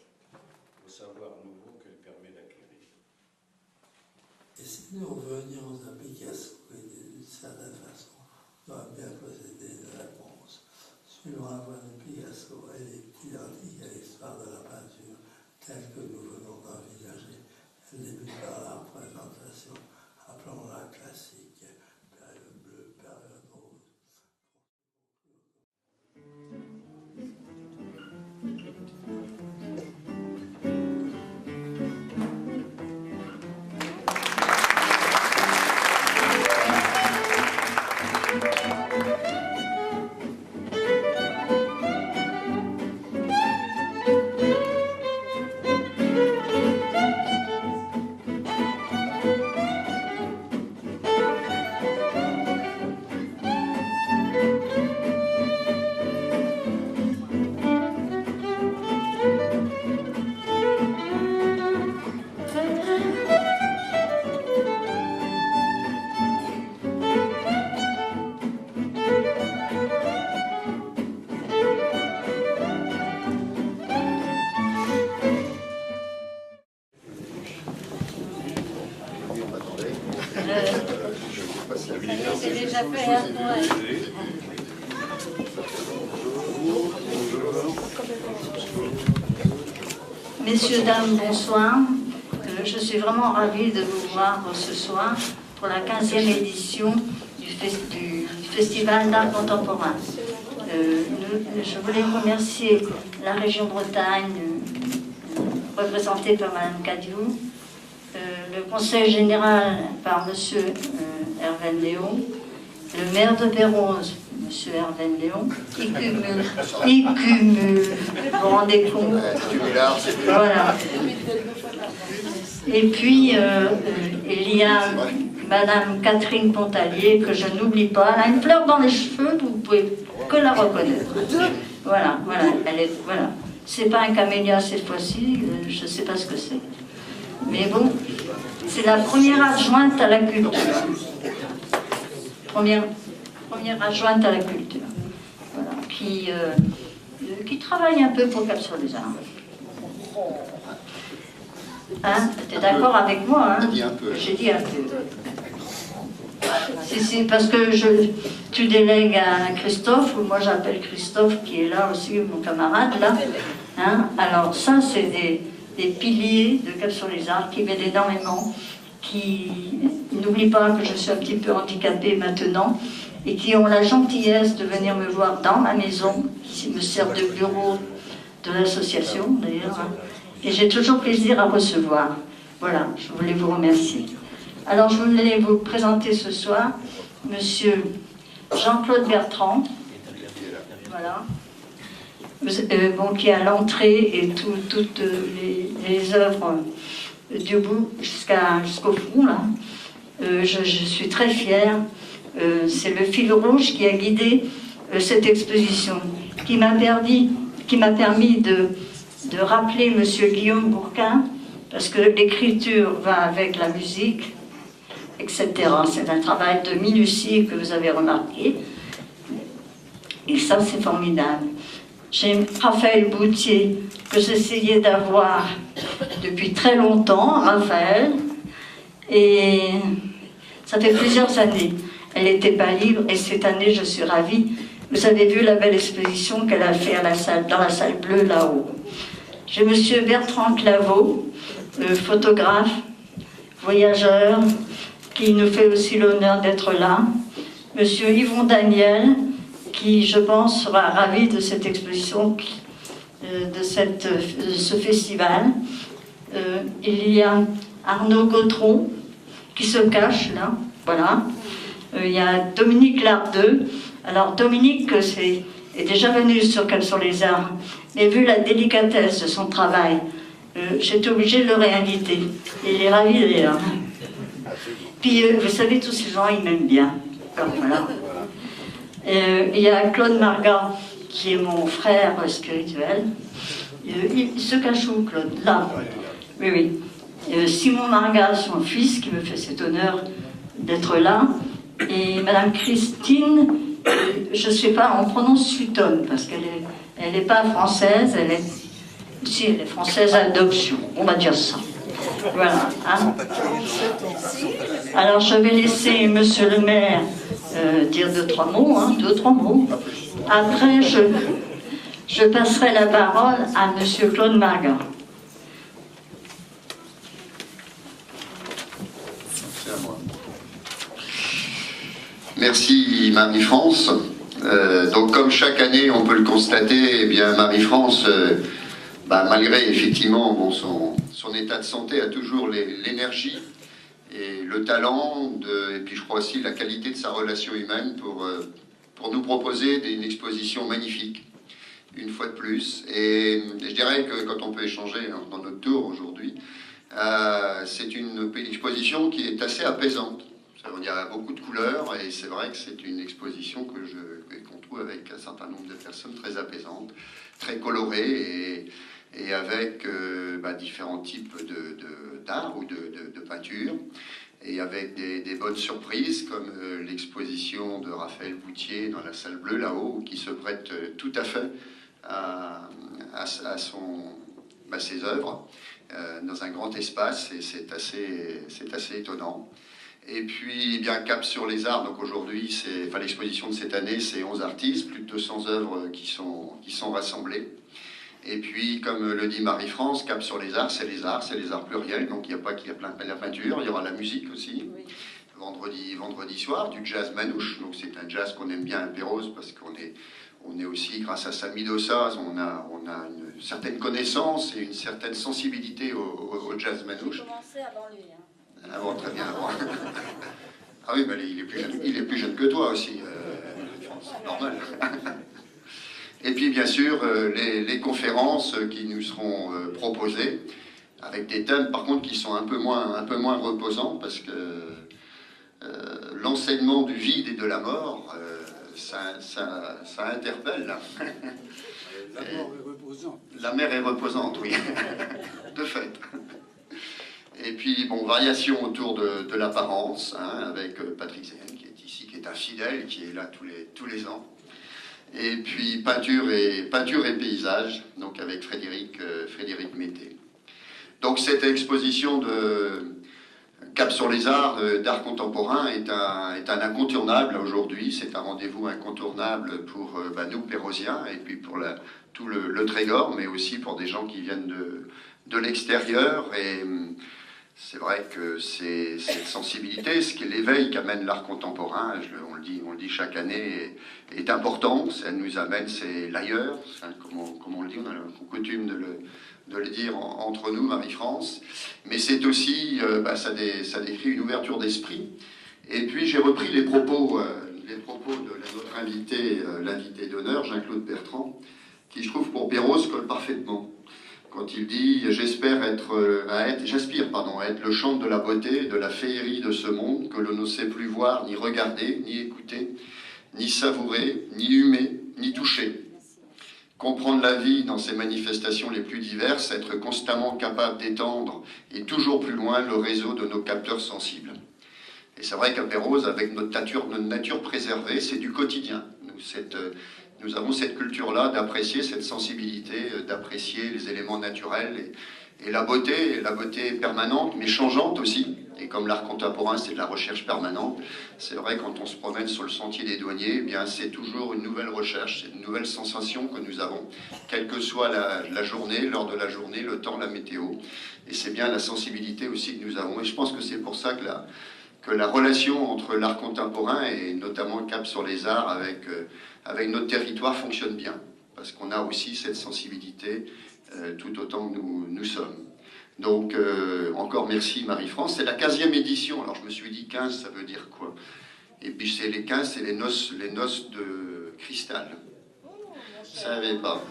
au savoir nouveau qu'elle permet d'acquérir. Si on veut venir aux Picasso, d'une certaine façon, on doit bien posséder de la réponse. Suivant la voie de Picasso, elle est identique à l'histoire de la peinture telle que nous venons d'envisager. Elle débute par la représentation, appelons-la classique, période bleue, période rose. C'est déjà fait à toi. Messieurs, dames, bonsoir. Je suis vraiment ravie de vous voir ce soir pour la 15e édition du Festival d'art contemporain. Je voulais remercier la région Bretagne, représentée par Mme Cadiou, le conseil général par M. Hervé Léon, le maire de Pérouse, M. Hervé Léon, qui cumule, vous vous rendez compte? Voilà. Et puis, il y a Mme Catherine Pontalier, que je n'oublie pas. Elle a une fleur dans les cheveux, vous ne pouvez que la reconnaître. Voilà, voilà, elle est, voilà. C'est pas un camélia cette fois-ci, je ne sais pas ce que c'est. Mais bon, c'est la première adjointe à la culture. Première adjointe à la culture. Voilà, qui travaille un peu pour Cap-sur-les-Arts. Hein, t'es d'accord avec moi, hein? J'ai dit un peu. C'est parce que tu délègues à Christophe, ou moi j'appelle Christophe, qui est là aussi, mon camarade, là. Hein? Alors ça, c'est des piliers de Cap-sur-les-Arts qui m'aident énormément, qui n'oublient pas que je suis un petit peu handicapée maintenant, et qui ont la gentillesse de venir me voir dans ma maison, qui me sert de bureau de l'association d'ailleurs, hein. Et j'ai toujours plaisir à recevoir. Voilà, je voulais vous remercier. Alors je voulais vous présenter ce soir Monsieur Jean-Claude Bertrand, voilà, bon, qui est à l'entrée et toutes les œuvres du bout jusqu'au fond, là. Je suis très fière. C'est le fil rouge qui a guidé cette exposition, qui m'a permis de rappeler M. Guillaume Bourquin, parce que l'écriture va avec la musique, etc. C'est un travail de minutie que vous avez remarqué. Et ça, c'est formidable. J'ai Raphaël Boutier, que j'essayais d'avoir depuis très longtemps, Raphaël, et ça fait plusieurs années. Elle n'était pas libre, et cette année, je suis ravie. Vous avez vu la belle exposition qu'elle a fait dans la salle bleue, là-haut. J'ai M. Bertrand Claveau, photographe, voyageur, qui nous fait aussi l'honneur d'être là. M. Yvon Daniel, qui, je pense, sera ravi de cette exposition, de ce festival. Il y a Arnaud Gautron, qui se cache là, voilà. Il y a Dominique Lardeux. Alors Dominique est déjà venu sur Cap-sur-les-Arts, mais vu la délicatesse de son travail, j'étais obligée de le réinviter. Il est ravi d'ailleurs. Puis vous savez, tous ces gens, ils m'aiment bien. Alors, voilà. Il y a Claude Margat, qui est mon frère spirituel. Il se cache où, Claude? Là. Oui, oui. Simon Margat, son fils, qui me fait cet honneur d'être là. Et Madame Christine, je ne sais pas, on prononce Sutton, parce qu'elle n'est pas française, elle est française à adoption, on va dire ça. Voilà. Hein. Alors je vais laisser Monsieur le maire dire deux, trois mots. Après, je passerai la parole à Monsieur Claude Marga. Merci Marie-France. Donc comme chaque année on peut le constater, eh bien Marie-France, malgré effectivement son état de santé, a toujours l'énergie et le talent, et puis je crois aussi la qualité de sa relation humaine pour nous proposer une exposition magnifique, une fois de plus. Et je dirais que quand on peut échanger dans notre tour aujourd'hui, c'est une exposition qui est assez apaisante. Il y a beaucoup de couleurs et c'est vrai que c'est une exposition qu'on trouve avec un certain nombre de personnes très apaisantes, très colorées et avec différents types d'art ou de peinture, et avec des bonnes surprises comme l'exposition de Raphaël Bouthier dans la salle bleue là-haut, qui se prête tout à fait à ses œuvres dans un grand espace, et c'est assez étonnant. Et puis, bien, cap sur les arts, donc aujourd'hui, l'exposition de cette année, c'est 11 artistes, plus de 200 œuvres qui sont rassemblées. Et puis, comme le dit Marie-France, cap sur les arts, c'est les arts pluriels, donc il n'y a pas qu'il y a la peinture, il y aura la musique aussi. Oui. Vendredi soir, du jazz manouche, donc c'est un jazz qu'on aime bien à Pérouse, parce qu'on est aussi, grâce à Samy Dossaz, on a une certaine connaissance et une certaine sensibilité au jazz manouche. J'ai commencé avant lui, hein. Ah bon, très bien. Ah oui, mais il est plus jeune que toi aussi, normal. Et puis bien sûr, les conférences qui nous seront proposées, avec des thèmes par contre qui sont un peu moins reposants, parce que l'enseignement du vide et de la mort, ça interpelle. La mort est reposante. La mer est reposante, oui, de fait. Et puis, bon, variation autour de l'apparence, hein, avec Patrick Zehen, qui est ici, qui est un fidèle, qui est là tous les ans. Et puis, peinture et paysage, donc avec Frédéric Mété. Donc, cette exposition de Cap sur les arts, d'art contemporain, est un incontournable aujourd'hui. C'est un rendez-vous incontournable pour nous, Pérosiens, et puis pour tout le Trégor, mais aussi pour des gens qui viennent de l'extérieur. Et c'est vrai que c'est cette sensibilité, ce qui est l'éveil qu'amène l'art contemporain, on le dit chaque année, est important. Ça nous amène, c'est l'ailleurs, comme on le dit, on a coutume de le dire entre nous, Marie-France. Mais c'est aussi, ça décrit une ouverture d'esprit. Et puis j'ai repris les propos de notre invité, l'invité d'honneur, Jean-Claude Bertrand, qui, je trouve, pour Pérouse, colle parfaitement. Quand il dit « j'aspire à être le chant de la beauté, de la féerie de ce monde que l'on ne sait plus voir, ni regarder, ni écouter, ni savourer, ni humer, ni toucher. Comprendre la vie dans ses manifestations les plus diverses, être constamment capable d'étendre et toujours plus loin le réseau de nos capteurs sensibles. » Et c'est vrai qu'à Pérouse, avec notre nature préservée, c'est du quotidien. Nous avons cette culture-là d'apprécier cette sensibilité, d'apprécier les éléments naturels et la beauté permanente, mais changeante aussi. Et comme l'art contemporain, c'est de la recherche permanente, c'est vrai, quand on se promène sur le sentier des douaniers, eh bien, c'est toujours une nouvelle recherche, c'est une nouvelle sensation que nous avons, quelle que soit la journée, l'heure de la journée, le temps, la météo. Et c'est bien la sensibilité aussi que nous avons. Et je pense que c'est pour ça que la relation entre l'art contemporain et notamment le cap sur les arts avec notre territoire fonctionne bien, parce qu'on a aussi cette sensibilité tout autant que nous sommes. Donc, encore merci Marie-France. C'est la 15e édition, alors je me suis dit 15, ça veut dire quoi? Et puis c'est les 15, c'est les noces de cristal. Je ne savais pas.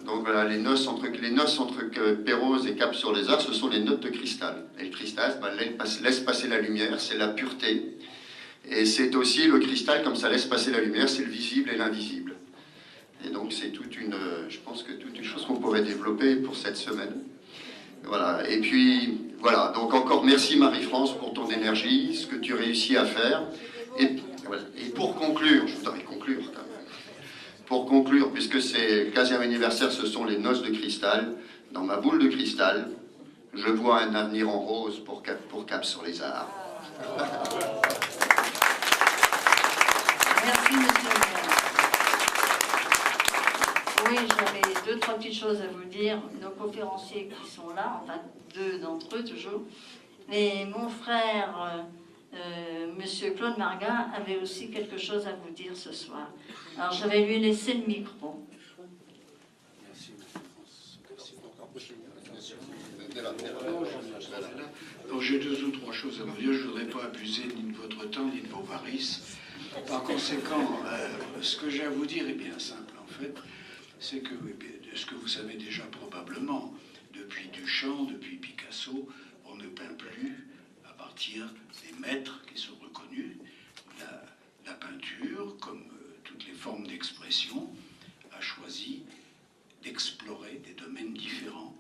Donc voilà, les noces entre Pérouse et Cap sur les Arts, ce sont les notes de cristal. Et le cristal laisse passer la lumière, c'est la pureté. Et c'est aussi le cristal, comme ça laisse passer la lumière, c'est le visible et l'invisible. Et donc c'est je pense que toute une chose qu'on pourrait développer pour cette semaine. Voilà, et puis voilà, donc encore merci Marie-France pour ton énergie, ce que tu réussis à faire. Et pour conclure, je voudrais conclure quand même. Pour conclure, puisque c'est le 15e anniversaire, ce sont les noces de cristal. Dans ma boule de cristal, Je vois un avenir en rose pour Cap sur les Arts. Merci, monsieur le maire. Oui, j'avais 2-3 petites choses à vous dire. Nos conférenciers qui sont là, enfin 2 d'entre eux toujours. Mais mon frère, monsieur Claude Marga, avait aussi quelque chose à vous dire ce soir. Alors je vais lui laisser le micro. Donc j'ai 2 ou 3 choses à vous dire. Je ne voudrais pas abuser ni de votre temps ni de vos varices. Par conséquent, ce que j'ai à vous dire est bien simple en fait. C'est que ce que vous savez déjà probablement, depuis Duchamp, depuis Picasso, on ne peint plus à partir des maîtres qui sont reconnus. La peinture, comme toutes les formes d'expression, a choisi d'explorer des domaines différents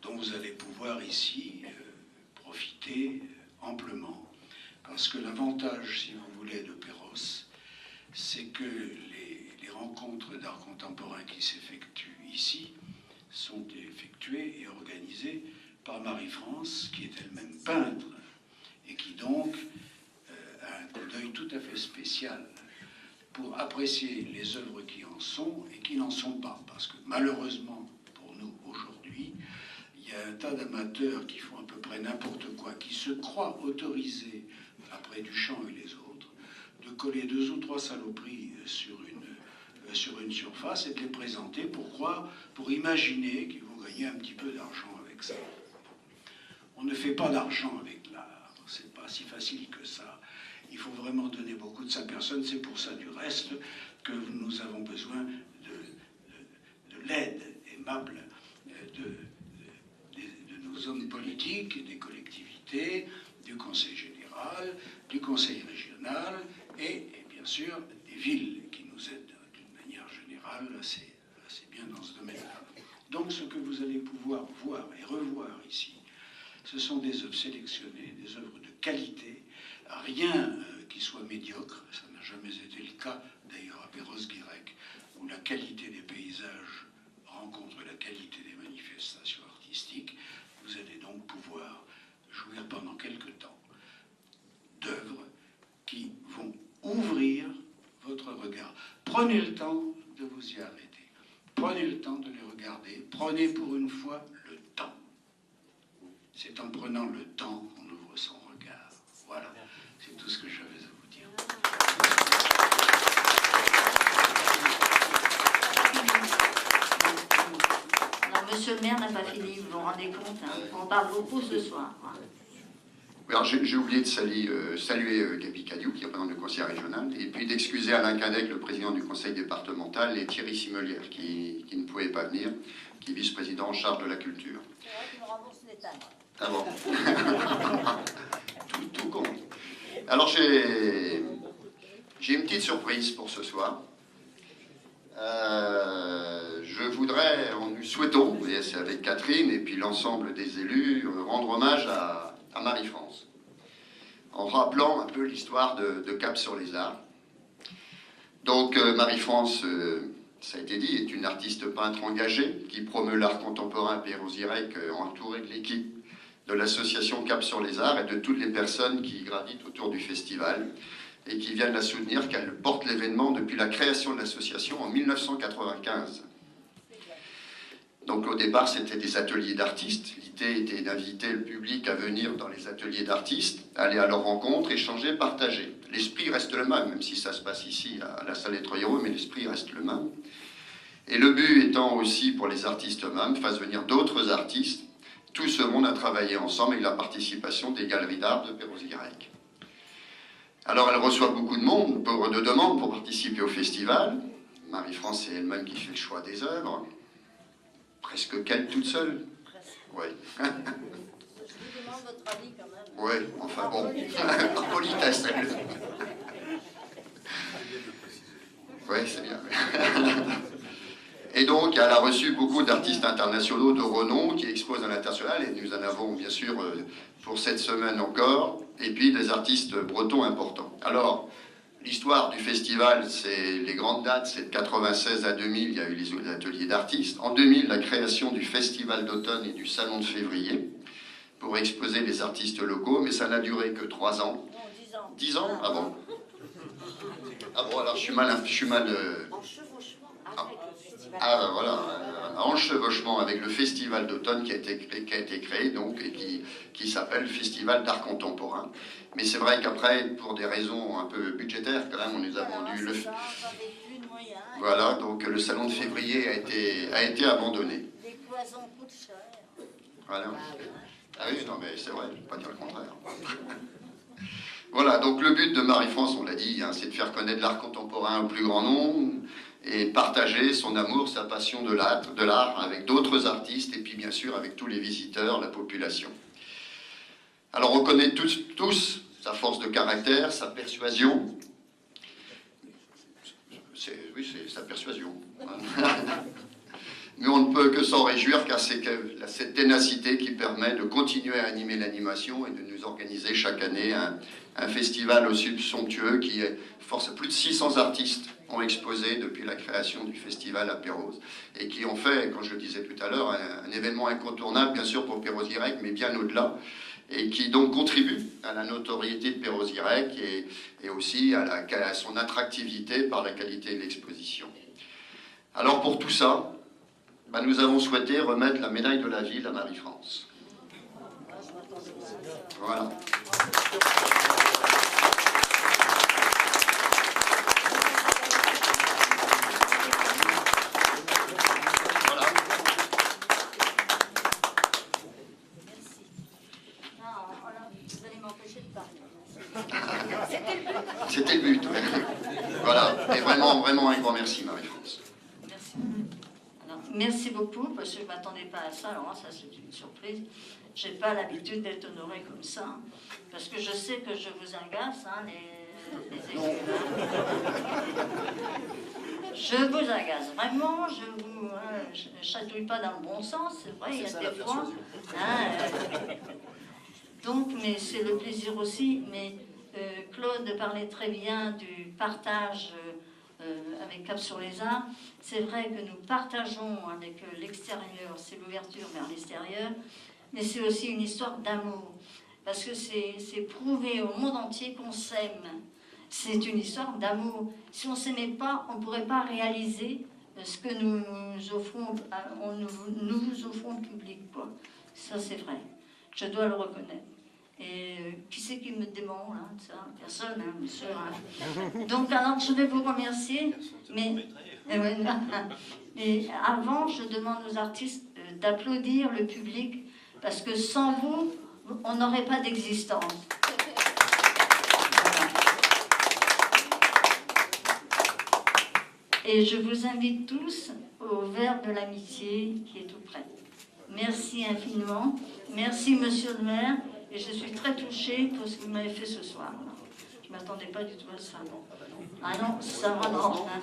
dont vous allez pouvoir ici profiter amplement. Parce que l'avantage, si vous voulez, de Perros, c'est que les rencontres d'art contemporain qui s'effectuent ici sont effectuées et organisées par Marie-France, qui est elle-même peintre, et qui donc a un coup d'œil tout à fait spécial pour apprécier les œuvres qui en sont et qui n'en sont pas. Parce que malheureusement, pour nous, aujourd'hui, il y a un tas d'amateurs qui font à peu près n'importe quoi, qui se croient autorisés, après Duchamp et les autres, de coller 2 ou 3 saloperies sur une surface et de les présenter pour imaginer qu'ils vont gagner un petit peu d'argent avec ça. On ne fait pas d'argent avec l'art, c'est pas si facile que ça. Il faut vraiment donner beaucoup de sa personne, c'est pour ça du reste que nous avons besoin de l'aide aimable de nos hommes politiques, des collectivités, du Conseil général, du Conseil régional et bien sûr des villes qui nous aident d'une manière générale assez bien dans ce domaine-là. Donc ce que vous allez pouvoir voir et revoir ici, ce sont des œuvres sélectionnées, des œuvres de qualité, rien qui soit médiocre, ça n'a jamais été le cas d'ailleurs à Perros-Guirec, où la qualité des paysages rencontre la qualité des manifestations artistiques. Vous allez donc pouvoir jouir pendant quelque temps d'œuvres qui vont ouvrir votre regard. Prenez le temps de vous y arrêter. Prenez le temps de les regarder. Prenez pour une fois le temps. C'est en prenant le temps qu'on ouvre son regard. Voilà, c'est tout ce que j'avais à vous dire. Alors, monsieur le maire n'a pas fini, vous vous rendez compte, hein, on parle beaucoup ce soir. Alors j'ai oublié de saluer Gabi Cadiou, qui est président du conseil régional, et puis d'excuser Alain Cadec, le président du conseil départemental, et Thierry Simelière, qui ne pouvait pas venir, qui est vice-président en charge de la culture. C'est vrai qu'il me rembourse les timbres. Ah bon. tout compte. Alors j'ai une petite surprise pour ce soir. Je voudrais, nous souhaitons, et c'est avec Catherine et puis l'ensemble des élus, rendre hommage à Marie-France, en rappelant un peu l'histoire de Cap sur les Arts. Donc Marie-France, ça a été dit, est une artiste peintre engagée qui promeut l'art contemporain à Perros-Guirec, entourée de l'équipe de l'association Cap sur les Arts et de toutes les personnes qui gravitent autour du festival et qui viennent la soutenir, qu'elle porte l'événement depuis la création de l'association en 1995. Donc au départ, c'était des ateliers d'artistes. L'idée était d'inviter le public à venir dans les ateliers d'artistes, aller à leur rencontre, échanger, partager. L'esprit reste le même si ça se passe ici à la salle des Trois-Héros, mais l'esprit reste le même. Et le but étant aussi pour les artistes eux-mêmes, fasse venir d'autres artistes. Tout ce monde a travaillé ensemble avec la participation des galeries d'art de Perros-Guirec. Alors elle reçoit beaucoup de monde, de demandes pour participer au festival. Marie-France, c'est elle-même qui fait le choix des œuvres. Presque qu'elle toute seule. Oui. Je vous demande votre avis quand même. Oui, enfin bon, par politesse. Oui, c'est bien. Et donc, elle a reçu beaucoup d'artistes internationaux de renom qui exposent à l'international, et nous en avons bien sûr pour cette semaine encore, et puis des artistes bretons importants. Alors, l'histoire du festival, c'est les grandes dates, c'est de 96 à 2000, il y a eu les ateliers d'artistes. En 2000, la création du festival d'automne et du salon de février. pour exposer les artistes locaux, mais ça n'a duré que 3 ans. 10 ans. Ah bon? Ah bon, alors je suis mal... Ah voilà, un enchevêchement avec le festival d'automne qui a été créé donc, et qui s'appelle Festival d'art contemporain. Mais c'est vrai qu'après, pour des raisons un peu budgétaires, quand même, on nous a vendu le... Voilà, donc le salon de février a été abandonné. Les cloisons coûtent cher. Voilà. Ah oui, non mais c'est vrai, je ne peux pas dire le contraire. Voilà, donc le but de Marie-France, on l'a dit, hein, c'est de faire connaître l'art contemporain au plus grand nombre et partager son amour, sa passion de l'art avec d'autres artistes et puis bien sûr avec tous les visiteurs, la population. Alors on connaît tous sa force de caractère, sa persuasion. Oui, c'est sa persuasion. Mais on ne peut que s'en réjouir car c'est cette ténacité qui permet de continuer à animer l'animation et de nous organiser chaque année un festival aussi somptueux qui force plus de 600 artistes ont exposé depuis la création du festival à Pérouse et qui ont fait, comme je le disais tout à l'heure, un événement incontournable bien sûr pour Pérouse-Guirec mais bien au-delà et qui donc contribue à la notoriété de Pérouse-Guirec et aussi à son attractivité par la qualité de l'exposition. Alors pour tout ça, nous avons souhaité remettre la médaille de la ville à Marie-France. Voilà. C'était le but. Voilà. Et vraiment, vraiment un grand merci, Marie-France. Merci. Alors, merci beaucoup, parce que je ne m'attendais pas à ça. Alors ça, c'est une surprise. Je n'ai pas l'habitude d'être honorée comme ça. Hein, parce que je sais que je vous agace, hein, les écrivains. Je vous agace. Vraiment, je vous chatouille pas dans le bon sens. C'est vrai, il y a des fois. Donc, mais c'est le plaisir aussi. Mais Claude parlait très bien du partage avec Cap sur les Arts. C'est vrai que nous partageons avec l'extérieur, c'est l'ouverture vers l'extérieur, mais c'est aussi une histoire d'amour. Parce que c'est prouvé au monde entier qu'on s'aime. C'est une histoire d'amour. Si on ne s'aimait pas, on ne pourrait pas réaliser ce que nous offrons, nous offrons au public, quoi. Ça, c'est vrai. Je dois le reconnaître. Et qui c'est qui me dément, là, ça? Personne, hein, bien sûr. Hein. Donc, alors, je vais vous remercier. Mais avant, je demande aux artistes d'applaudir le public, parce que sans vous, on n'aurait pas d'existence. Voilà. Et je vous invite tous au verre de l'amitié qui est tout près. Merci infiniment. Merci, monsieur le maire. Et je suis très touchée pour ce que vous m'avez fait ce soir. Je ne m'attendais pas du tout à ça. Ah non, ça va non. Hein.